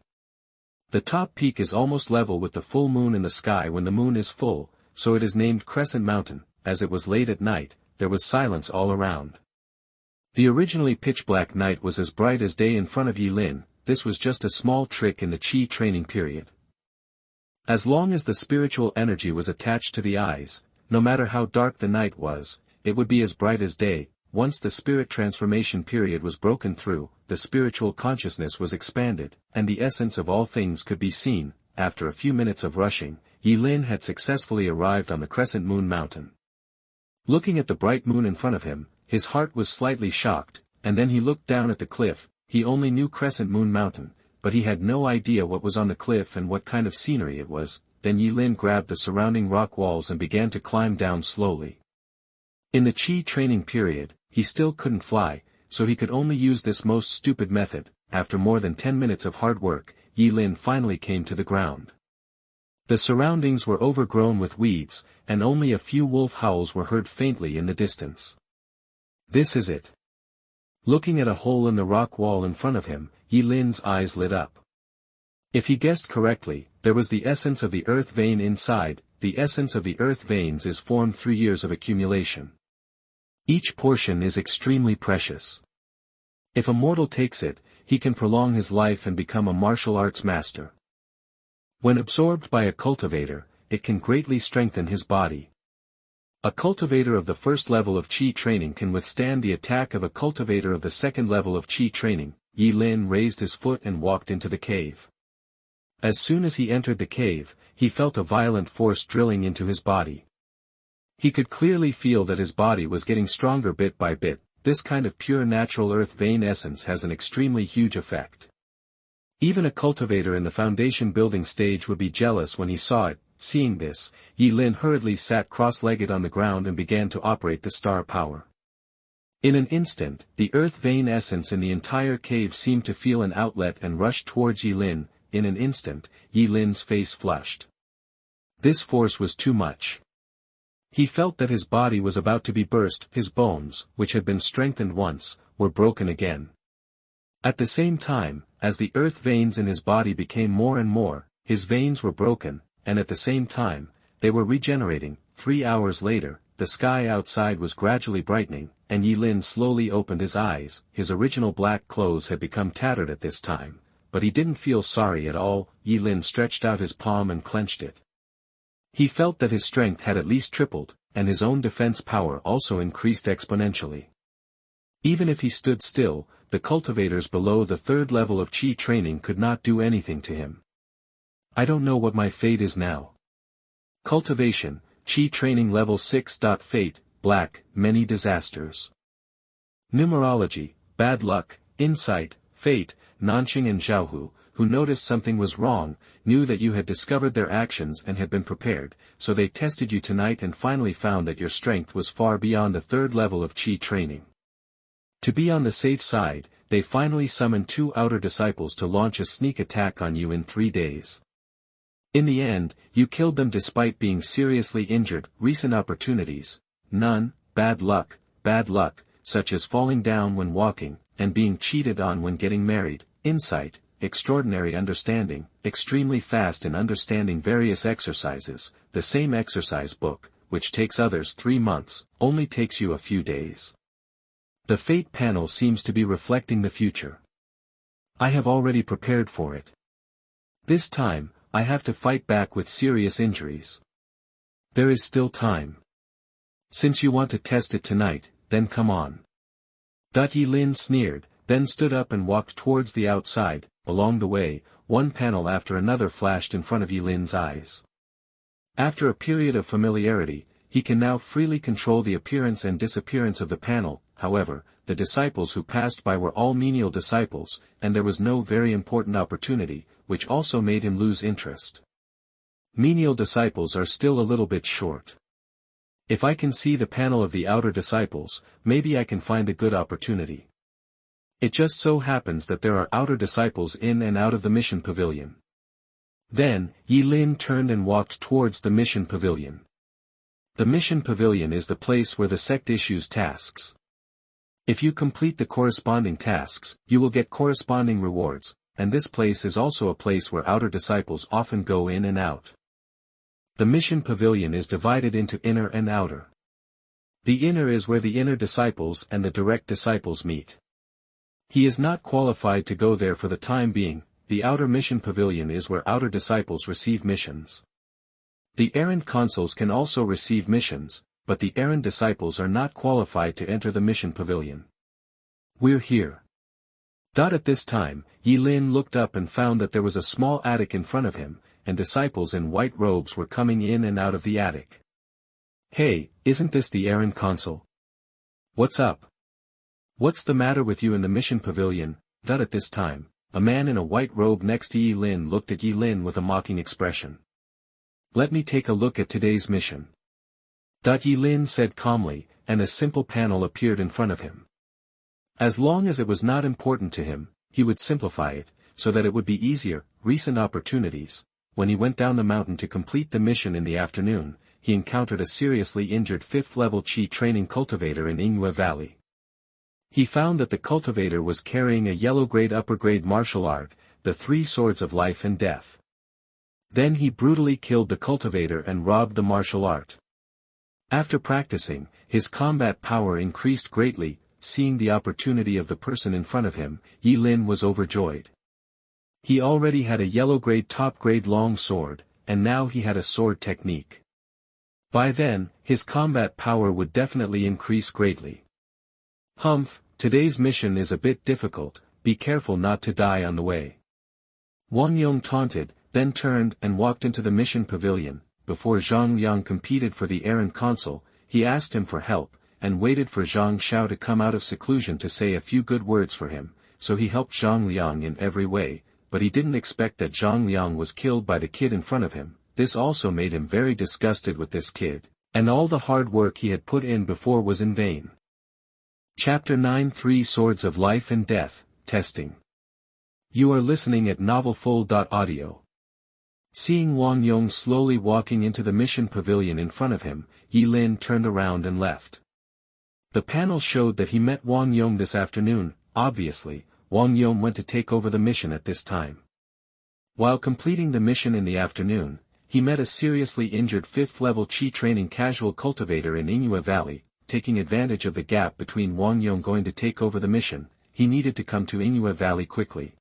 The top peak is almost level with the full moon in the sky when the moon is full, so it is named Crescent Mountain. As it was late at night, there was silence all around. The originally pitch-black night was as bright as day in front of Yi Lin. This was just a small trick in the Qi training period. As long as the spiritual energy was attached to the eyes, no matter how dark the night was, it would be as bright as day. Once the spirit transformation period was broken through, the spiritual consciousness was expanded, and the essence of all things could be seen. After a few minutes of rushing, Yi Lin had successfully arrived on the Crescent Moon Mountain. Looking at the bright moon in front of him, his heart was slightly shocked, and then he looked down at the cliff. He only knew Crescent Moon Mountain, but he had no idea what was on the cliff and what kind of scenery it was. Then Yi Lin grabbed the surrounding rock walls and began to climb down slowly. In the Qi training period, he still couldn't fly, so he could only use this most stupid method. After more than 10 minutes of hard work, Yi Lin finally came to the ground. The surroundings were overgrown with weeds, and only a few wolf howls were heard faintly in the distance. This is it. Looking at a hole in the rock wall in front of him, Yi Lin's eyes lit up. If he guessed correctly, there was the essence of the earth vein inside. The essence of the earth veins is formed through years of accumulation. Each portion is extremely precious. If a mortal takes it, he can prolong his life and become a martial arts master. When absorbed by a cultivator, it can greatly strengthen his body. A cultivator of the first level of Qi training can withstand the attack of a cultivator of the second level of Qi training. Yi Lin raised his foot and walked into the cave. As soon as he entered the cave, he felt a violent force drilling into his body. He could clearly feel that his body was getting stronger bit by bit. This kind of pure natural earth vein essence has an extremely huge effect. Even a cultivator in the foundation building stage would be jealous when he saw it. Seeing this, Yi Lin hurriedly sat cross-legged on the ground and began to operate the star power. In an instant, the earth vein essence in the entire cave seemed to feel an outlet and rushed towards Yi Lin. In an instant, Yi Lin's face flushed. This force was too much. He felt that his body was about to be burst. His bones, which had been strengthened once, were broken again. At the same time, as the earth veins in his body became more and more, his veins were broken, and at the same time, they were regenerating. 3 hours later, the sky outside was gradually brightening, and Yi Lin slowly opened his eyes. His original black clothes had become tattered at this time, but he didn't feel sorry at all. Yi Lin stretched out his palm and clenched it. He felt that his strength had at least tripled, and his own defense power also increased exponentially. Even if he stood still, the cultivators below the third level of Qi training could not do anything to him. I don't know what my fate is now. Cultivation, Qi training level 6. Fate, black, many disasters. Numerology, bad luck, insight, fate. Nanqing and Zhao, who noticed something was wrong, knew that you had discovered their actions and had been prepared, so they tested you tonight and finally found that your strength was far beyond the third level of Qi training. To be on the safe side, they finally summoned 2 outer disciples to launch a sneak attack on you in 3 days. In the end, you killed them despite being seriously injured. Recent opportunities, none. Bad luck, such as falling down when walking, and being cheated on when getting married. Insight, extraordinary understanding, extremely fast in understanding various exercises. The same exercise book, which takes others 3 months, only takes you a few days. The fate panel seems to be reflecting the future. I have already prepared for it. This time, I have to fight back with serious injuries. There is still time. Since you want to test it tonight, then come on. Yi Lin sneered, then stood up and walked towards the outside. Along the way, one panel after another flashed in front of Yi Lin's eyes. After a period of familiarity, he can now freely control the appearance and disappearance of the panel. However, the disciples who passed by were all menial disciples, and there was no very important opportunity, which also made him lose interest. Menial disciples are still a little bit short. If I can see the panel of the outer disciples, maybe I can find a good opportunity. It just so happens that there are outer disciples in and out of the mission pavilion. Then, Yi Lin turned and walked towards the mission pavilion. The mission pavilion is the place where the sect issues tasks. If you complete the corresponding tasks, you will get corresponding rewards, and this place is also a place where outer disciples often go in and out. The mission pavilion is divided into inner and outer. The inner is where the inner disciples and the direct disciples meet. He is not qualified to go there for the time being. The outer mission pavilion is where outer disciples receive missions. The errand consuls can also receive missions, but the errand disciples are not qualified to enter the mission pavilion. We're here. At this time, Yi Lin looked up and found that there was a small attic in front of him, and disciples in white robes were coming in and out of the attic. Hey, isn't this the errand consul? What's up? What's the matter with you in the mission pavilion? At this time, a man in a white robe next to Yi Lin looked at Yi Lin with a mocking expression. Let me take a look at today's mission. Yi Lin said calmly, and a simple panel appeared in front of him. As long as it was not important to him, he would simplify it, so that it would be easier. Recent opportunities. When he went down the mountain to complete the mission in the afternoon, he encountered a seriously injured 5th level Qi training cultivator in Yingwe Valley. He found that the cultivator was carrying a yellow-grade upper-grade martial art, the 3 swords of life and death. Then he brutally killed the cultivator and robbed the martial art. After practicing, his combat power increased greatly. Seeing the opportunity of the person in front of him, Yi Lin was overjoyed. He already had a yellow-grade top-grade long sword, and now he had a sword technique. By then, his combat power would definitely increase greatly. Humph, today's mission is a bit difficult, be careful not to die on the way. Wang Yong taunted, then turned and walked into the mission pavilion. Before Zhang Liang competed for the errand consul, he asked him for help, and waited for Zhang Xiao to come out of seclusion to say a few good words for him, so he helped Zhang Liang in every way, but he didn't expect that Zhang Liang was killed by the kid in front of him. This also made him very disgusted with this kid, and all the hard work he had put in before was in vain. Chapter 9 3 Swords of Life and Death, Testing. You are listening at NovelFull.audio. Seeing Wang Yong slowly walking into the mission pavilion in front of him, Yi Lin turned around and left. The panel showed that he met Wang Yong this afternoon. Obviously, Wang Yong went to take over the mission at this time. While completing the mission in the afternoon, he met a seriously injured 5th-level Qi training casual cultivator in Yingyue Valley. Taking advantage of the gap between Wang Yong going to take over the mission, he needed to come to Yingyue Valley quickly.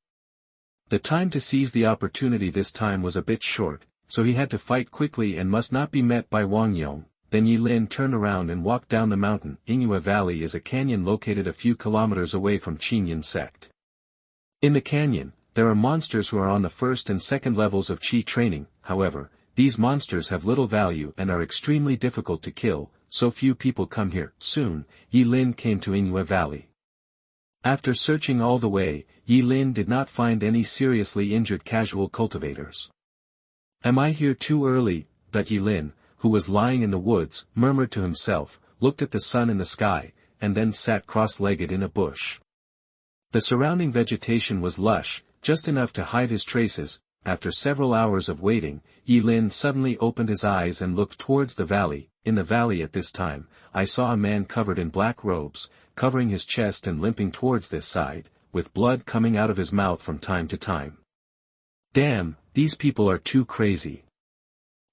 The time to seize the opportunity this time was a bit short, so he had to fight quickly and must not be met by Wang Yong. Then Yi Lin turned around and walked down the mountain. Yingyue Valley is a canyon located a few kilometers away from Qingyun Sect. In the canyon, there are monsters who are on the 1st and 2nd levels of Qi training. However, these monsters have little value and are extremely difficult to kill, so few people come here. Soon, Yi Lin came to Yingyue Valley. After searching all the way, Yi Lin did not find any seriously injured casual cultivators. Am I here too early? But Yi Lin, who was lying in the woods, murmured to himself, looked at the sun in the sky, and then sat cross-legged in a bush. The surrounding vegetation was lush, just enough to hide his traces. After several hours of waiting, Yi Lin suddenly opened his eyes and looked towards the valley. In the valley at this time, I saw a man covered in black robes, covering his chest and limping towards this side, with blood coming out of his mouth from time to time. Damn, these people are too crazy.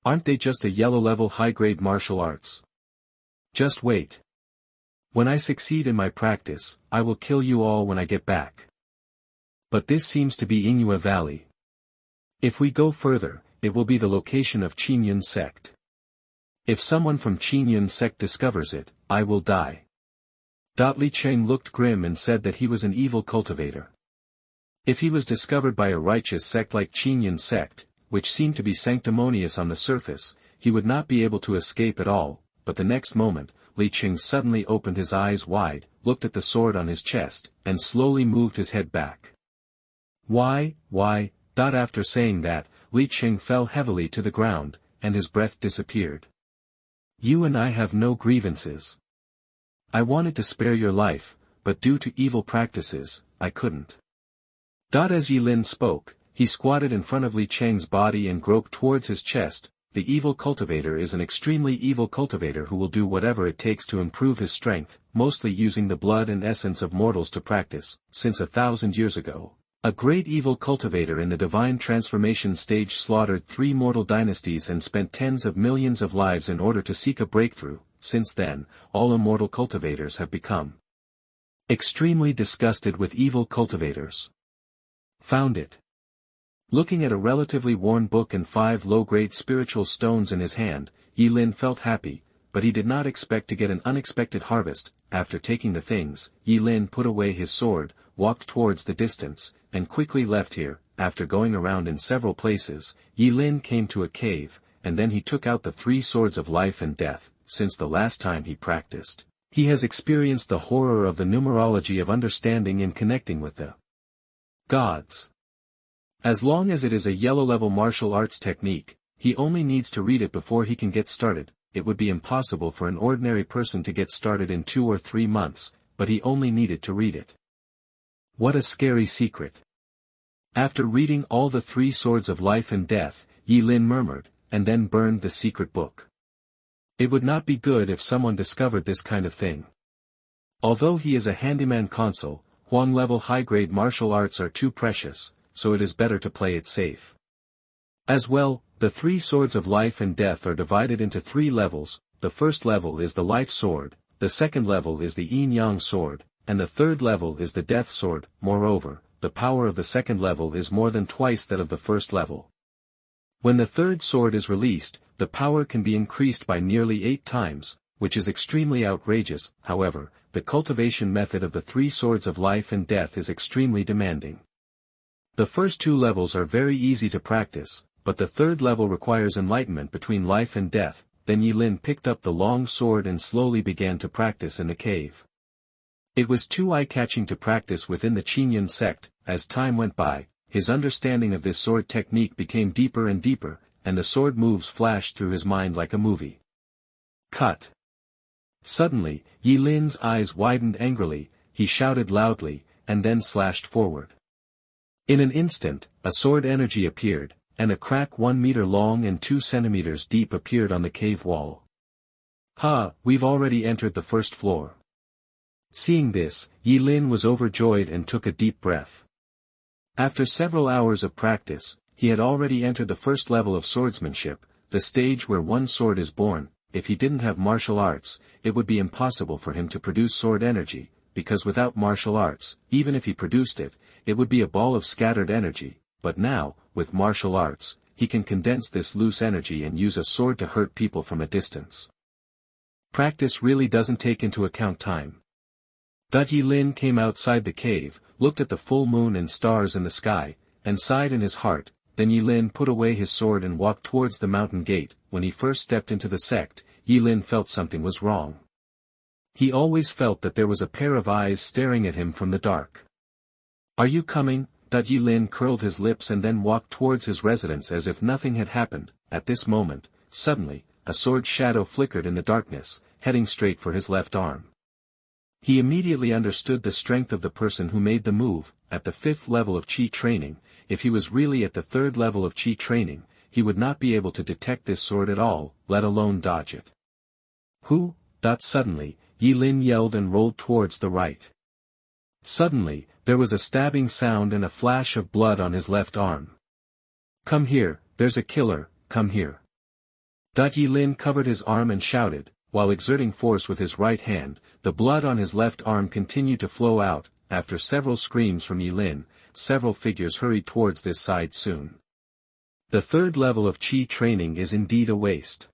Aren't they just a yellow-level high-grade martial arts? Just wait. When I succeed in my practice, I will kill you all when I get back. But this seems to be Yingyue Valley. If we go further, it will be the location of Qingyun Sect. If someone from Qingyun Sect discovers it, I will die. Li Cheng looked grim and said that he was an evil cultivator. If he was discovered by a righteous sect like Qingyun Sect, which seemed to be sanctimonious on the surface, he would not be able to escape at all. But the next moment, Li Cheng suddenly opened his eyes wide, looked at the sword on his chest, and slowly moved his head back. Why? After saying that, Li Cheng fell heavily to the ground, and his breath disappeared. You and I have no grievances. I wanted to spare your life, but due to evil practices, I couldn't. As Yi Lin spoke, he squatted in front of Li Cheng's body and groped towards his chest. The evil cultivator is an extremely evil cultivator who will do whatever it takes to improve his strength, mostly using the blood and essence of mortals to practice. Since 1,000 years ago, a great evil cultivator in the divine transformation stage slaughtered 3 mortal dynasties and spent tens of millions of lives in order to seek a breakthrough. Since then, all immortal cultivators have become extremely disgusted with evil cultivators. Found it. Looking at a relatively worn book and 5 low-grade spiritual stones in his hand, Yi Lin felt happy, but he did not expect to get an unexpected harvest. After taking the things, Yi Lin put away his sword, walked towards the distance, and quickly left here. After going around in several places, Yi Lin came to a cave, and then he took out the 3 swords of life and death. Since the last time he practiced, he has experienced the horror of the numerology of understanding and connecting with the gods. As long as it is a yellow-level martial arts technique, he only needs to read it before he can get started. It would be impossible for an ordinary person to get started in 2 or 3 months, but he only needed to read it. What a scary secret. After reading all the 3 swords of life and death, Yi Lin murmured, and then burned the secret book. It would not be good if someone discovered this kind of thing. Although he is a handyman consul, Huang-level high-grade martial arts are too precious, so it is better to play it safe. As well, the 3 swords of life and death are divided into 3 levels. the first level is the life sword, the second level is the yin-yang sword, and the third level is the death sword. Moreover, the power of the second level is more than twice that of the first level. When the third sword is released, the power can be increased by nearly 8 times, which is extremely outrageous. However, the cultivation method of the 3 swords of life and death is extremely demanding. The first 2 levels are very easy to practice, but the third level requires enlightenment between life and death. Then Yilin picked up the long sword and slowly began to practice in the cave. It was too eye-catching to practice within the Qingyun sect. As time went by, his understanding of this sword technique became deeper and deeper, and the sword moves flashed through his mind like a movie. Cut. Suddenly, Yilin's eyes widened angrily, he shouted loudly, and then slashed forward. In an instant, a sword energy appeared, and a crack 1 meter long and 2 centimeters deep appeared on the cave wall. "Ha, we've already entered the first floor." Seeing this, Yilin was overjoyed and took a deep breath. After several hours of practice, he had already entered the first level of swordsmanship, the stage where one sword is born. If he didn't have martial arts, it would be impossible for him to produce sword energy, because without martial arts, even if he produced it, it would be a ball of scattered energy. But now, with martial arts, he can condense this loose energy and use a sword to hurt people from a distance. Practice really doesn't take into account time. Yilin came outside the cave, looked at the full moon and stars in the sky, and sighed in his heart. Then Yilin put away his sword and walked towards the mountain gate. When he first stepped into the sect, Yilin felt something was wrong. He always felt that there was a pair of eyes staring at him from the dark. "Are you coming?" Yilin curled his lips and then walked towards his residence as if nothing had happened. At this moment, suddenly, a sword shadow flickered in the darkness, heading straight for his left arm. He immediately understood the strength of the person who made the move. At the 5th level of Qi training, if he was really at the 3rd level of Qi training, he would not be able to detect this sword at all, let alone dodge it. "Who?" Suddenly, Yilin yelled and rolled towards the right. Suddenly, there was a stabbing sound and a flash of blood on his left arm. "Come here, there's a killer, come here." Yilin covered his arm and shouted, while exerting force with his right hand. The blood on his left arm continued to flow out. After several screams from Yilin, several figures hurried towards this side soon. The 3rd level of Qi training is indeed a waste.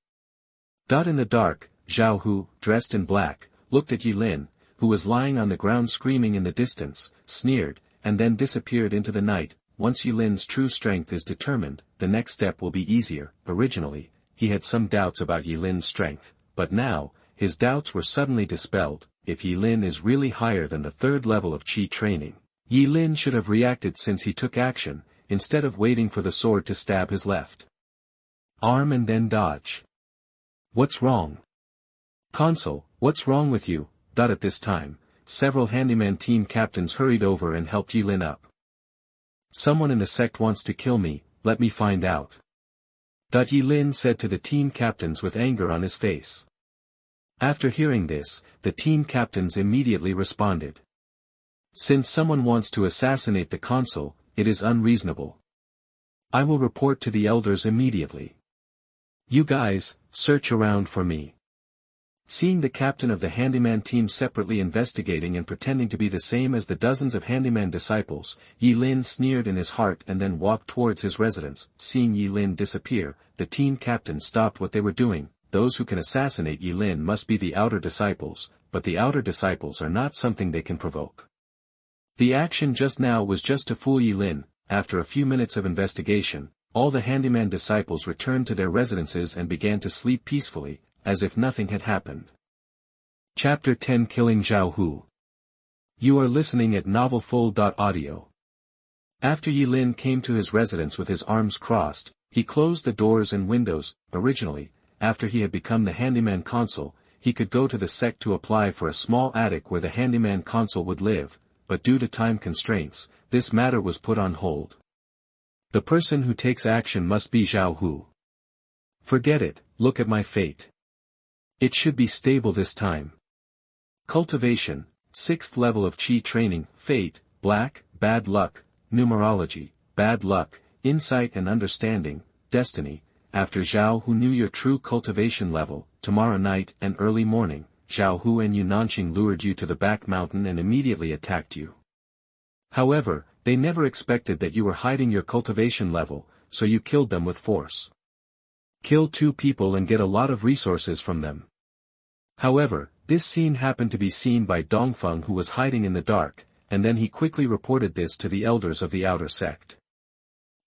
In the dark, Zhao, who, dressed in black, looked at Yilin, who was lying on the ground screaming in the distance, sneered, and then disappeared into the night. Once Yilin's true strength is determined, the next step will be easier. Originally, he had some doubts about Yilin's strength, but now, his doubts were suddenly dispelled. If Yilin is really higher than the 3rd level of Qi training, Yilin should have reacted since he took action, instead of waiting for the sword to stab his left arm and then dodge. "What's wrong? Consul, what's wrong with you?" At this time, several handyman team captains hurried over and helped Yilin up. "Someone in the sect wants to kill me, let me find out." Yilin said to the team captains with anger on his face. After hearing this, the team captains immediately responded. "Since someone wants to assassinate the consul, it is unreasonable. I will report to the elders immediately. You guys, search around for me." Seeing the captain of the handyman team separately investigating and pretending to be the same as the dozens of handyman disciples, Yilin sneered in his heart and then walked towards his residence. Seeing Yilin disappear, the team captain stopped what they were doing. Those who can assassinate Yilin must be the outer disciples, but the outer disciples are not something they can provoke. The action just now was just to fool Yilin. After a few minutes of investigation, all the handyman disciples returned to their residences and began to sleep peacefully, as if nothing had happened. Chapter 10 Killing Zhao Hu. You are listening at NovelFull.audio. After Yilin came to his residence with his arms crossed, he closed the doors and windows. Originally, after he had become the handyman consul, he could go to the sect to apply for a small attic where the handyman consul would live, but due to time constraints, this matter was put on hold. The person who takes action must be Zhao Hu. Forget it, look at my fate. It should be stable this time. Cultivation, 6th level of Qi training. Fate, black, bad luck. Numerology, bad luck. Insight and understanding, destiny. After Zhao Hu knew your true cultivation level, tomorrow night and early morning, Zhao Hu and Yu Nanxing lured you to the back mountain and immediately attacked you. However, they never expected that you were hiding your cultivation level, so you killed them with force. Kill 2 people and get a lot of resources from them. However, this scene happened to be seen by Dongfeng, who was hiding in the dark, and then he quickly reported this to the elders of the outer sect.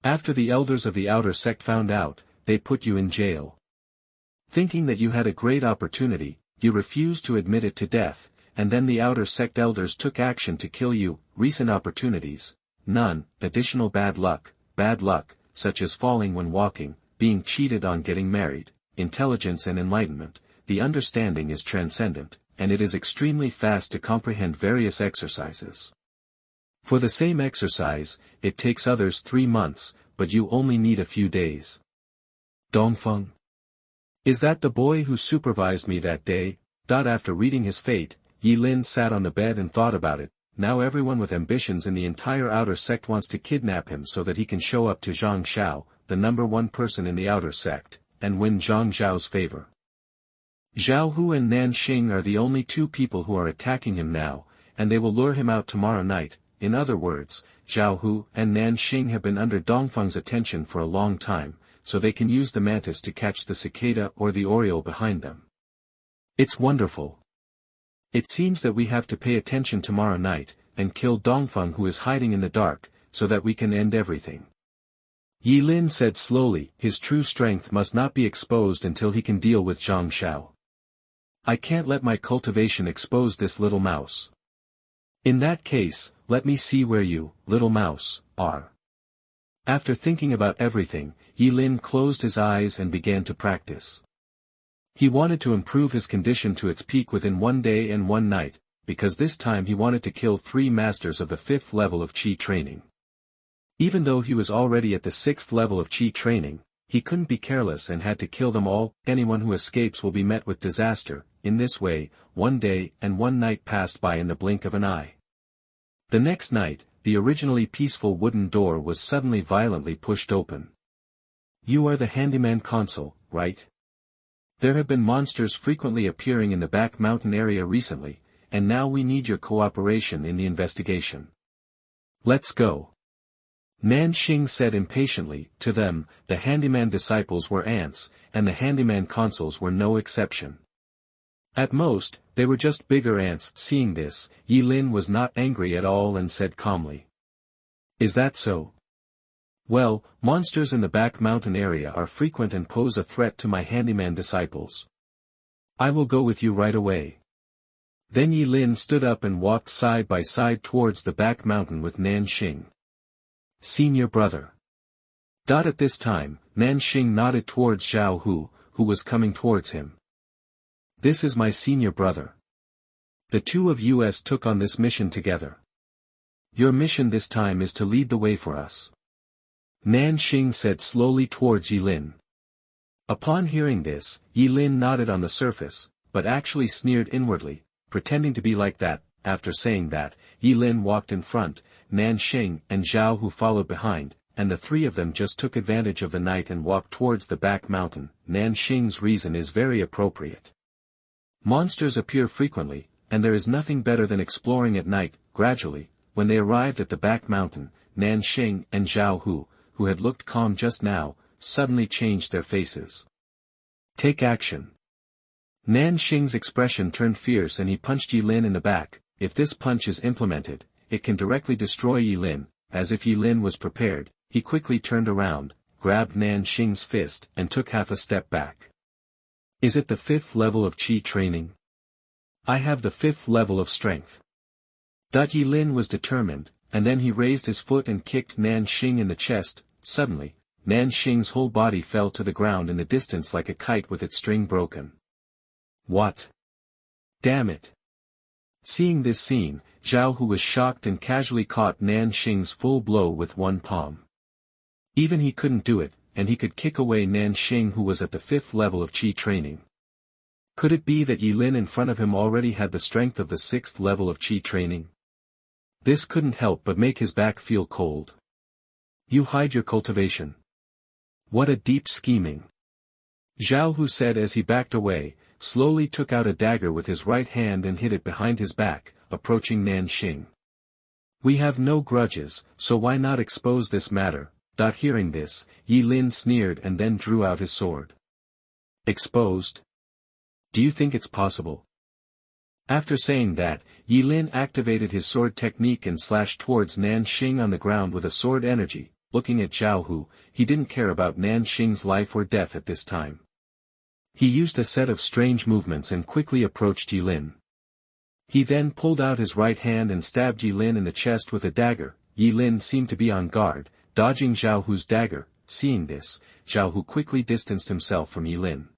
After the elders of the outer sect found out, they put you in jail. Thinking that you had a great opportunity, you refused to admit it to death, and then the outer sect elders took action to kill you. Recent opportunities, none. Additional bad luck, such as falling when walking, being cheated on getting married, intelligence and enlightenment. The understanding is transcendent, and it is extremely fast to comprehend various exercises. For the same exercise, it takes others 3 months, but you only need a few days. Dongfeng? Is that the boy who supervised me that day? After reading his fate, Yi Lin sat on the bed and thought about it. Now everyone with ambitions in the entire outer sect wants to kidnap him so that he can show up to Zhang Xiao, the #1 person in the outer sect, and win Zhang Zhao's favor. Zhao Hu and Nan Xing are the only 2 people who are attacking him now, and they will lure him out tomorrow night. In other words, Zhao Hu and Nan Xing have been under Dongfeng's attention for a long time, so they can use the mantis to catch the cicada or the oriole behind them. It's wonderful. It seems that we have to pay attention tomorrow night, and kill Dongfeng, who is hiding in the dark, so that we can end everything. Yi Lin said slowly, his true strength must not be exposed until he can deal with Zhang Xiao. I can't let my cultivation expose this little mouse. In that case, let me see where you, little mouse, are. After thinking about everything, Yi Lin closed his eyes and began to practice. He wanted to improve his condition to its peak within 1 day and 1 night, because this time he wanted to kill 3 masters of the 5th level of Qi training. Even though he was already at the 6th level of Qi training, he couldn't be careless and had to kill them all. Anyone who escapes will be met with disaster. In this way, 1 day and 1 night passed by in the blink of an eye. The next night, the originally peaceful wooden door was suddenly violently pushed open. You are the handyman Consul, right? There have been monsters frequently appearing in the back mountain area recently, and now we need your cooperation in the investigation. Let's go. Nan Xing said impatiently. To them, the handyman disciples were ants, and the handyman consuls were no exception. At most, they were just bigger ants. Seeing this, Yi Lin was not angry at all and said calmly. Is that so? Well, monsters in the back mountain area are frequent and pose a threat to my handyman disciples. I will go with you right away. Then Yi Lin stood up and walked side by side towards the back mountain with Nan Xing. Senior brother. At this time, Nan Xing nodded towards Zhao Hu, who was coming towards him. This is my senior brother. The 2 of us took on this mission together. Your mission this time is to lead the way for us. Nan Xing said slowly towards Yi Lin. Upon hearing this, Yi Lin nodded on the surface, but actually sneered inwardly, pretending to be like that. After saying that, Yi Lin walked in front, Nan Xing and Zhao Hu followed behind, and the 3 of them just took advantage of the night and walked towards the back mountain. Nan Xing's reason is very appropriate. Monsters appear frequently, and there is nothing better than exploring at night. Gradually, when they arrived at the back mountain, Nan Xing and Zhao Hu, who had looked calm just now, suddenly changed their faces. Take action. Nan Xing's expression turned fierce and he punched Yi Lin in the back. If this punch is implemented, it can directly destroy Yi Lin. As if Yi Lin was prepared, he quickly turned around, grabbed Nan Xing's fist and took half a step back. Is it the 5th level of Qi training? I have the 5th level of strength. Yi Lin was determined, and then he raised his foot and kicked Nan Xing in the chest. Suddenly, Nan Xing's whole body fell to the ground in the distance like a kite with its string broken. What? Damn it. Seeing this scene, Zhao Hu was shocked and casually caught Nan Xing's full blow with one palm. Even he couldn't do it, and he could kick away Nan Xing, who was at the 5th level of Qi training. Could it be that Yi Lin in front of him already had the strength of the 6th level of Qi training? This couldn't help but make his back feel cold. You hide your cultivation. What a deep scheming. Zhao Hu said as he backed away. slowly took out a dagger with his right hand and hid it behind his back, approaching Nanxing. "We have no grudges, so why not expose this matter?" Hearing this, Yi Lin sneered and then drew out his sword. "Exposed? Do you think it's possible?" After saying that, Yi Lin activated his sword technique and slashed towards Nanxing on the ground with a sword energy. Looking at Zhao Hu, he didn't care about Nanxing's life or death at this time. He used a set of strange movements and quickly approached Yi Lin. He then pulled out his right hand and stabbed Yi Lin in the chest with a dagger. Yi Lin seemed to be on guard, dodging Zhao Hu's dagger. Seeing this, Zhao Hu quickly distanced himself from Yi Lin.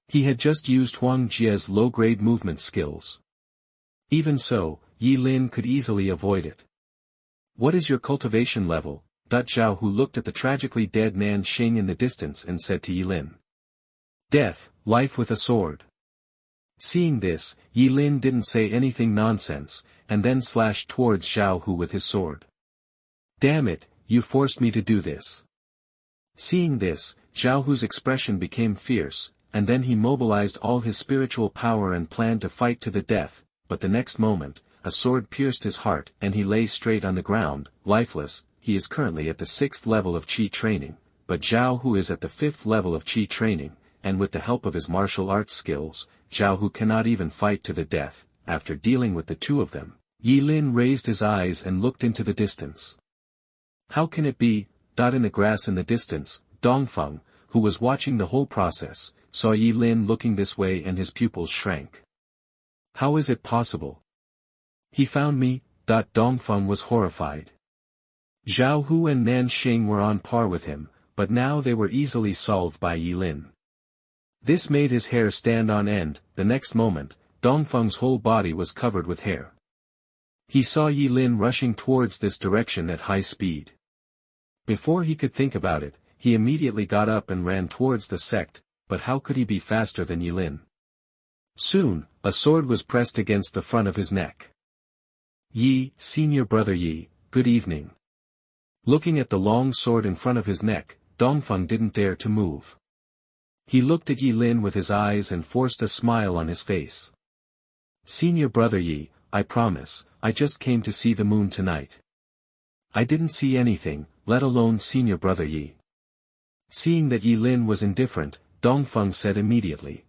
He had just used Huang Jie's low-grade movement skills. Even so, Yi Lin could easily avoid it. "What is your cultivation level?" Zhao Hu looked at the tragically dead Nanxing in the distance and said to Yi Lin. "Death, life with a sword." Seeing this, Yi Lin didn't say anything nonsense, and then slashed towards Zhao Hu with his sword. "Damn it, you forced me to do this." Seeing this, Zhao Hu's expression became fierce, and then he mobilized all his spiritual power and planned to fight to the death, but the next moment, a sword pierced his heart and he lay straight on the ground, lifeless. He is currently at the 6th level of Qi training, but Zhao Hu is at the 5th level of Qi training, and with the help of his martial arts skills, Zhao Hu cannot even fight to the death. After dealing with the two of them, Yi Lin raised his eyes and looked into the distance. "How can it be?" In the grass in the distance, Dongfeng, who was watching the whole process, saw Yi Lin looking this way and his pupils shrank. "How is it possible? He found me." Dongfeng was horrified. Zhao Hu and Nanxing were on par with him, but now they were easily solved by Yi Lin. This made his hair stand on end. The next moment, Dongfeng's whole body was covered with hair. He saw Yi Lin rushing towards this direction at high speed. Before he could think about it, he immediately got up and ran towards the sect, but how could he be faster than Yi Lin? Soon, a sword was pressed against the front of his neck. "Yi, senior brother Yi, good evening." Looking at the long sword in front of his neck, Dongfeng didn't dare to move. He looked at Yi Lin with his eyes and forced a smile on his face. "Senior brother Yi, I promise, I just came to see the moon tonight. I didn't see anything, let alone senior brother Yi." Seeing that Yi Lin was indifferent, Dongfeng said immediately.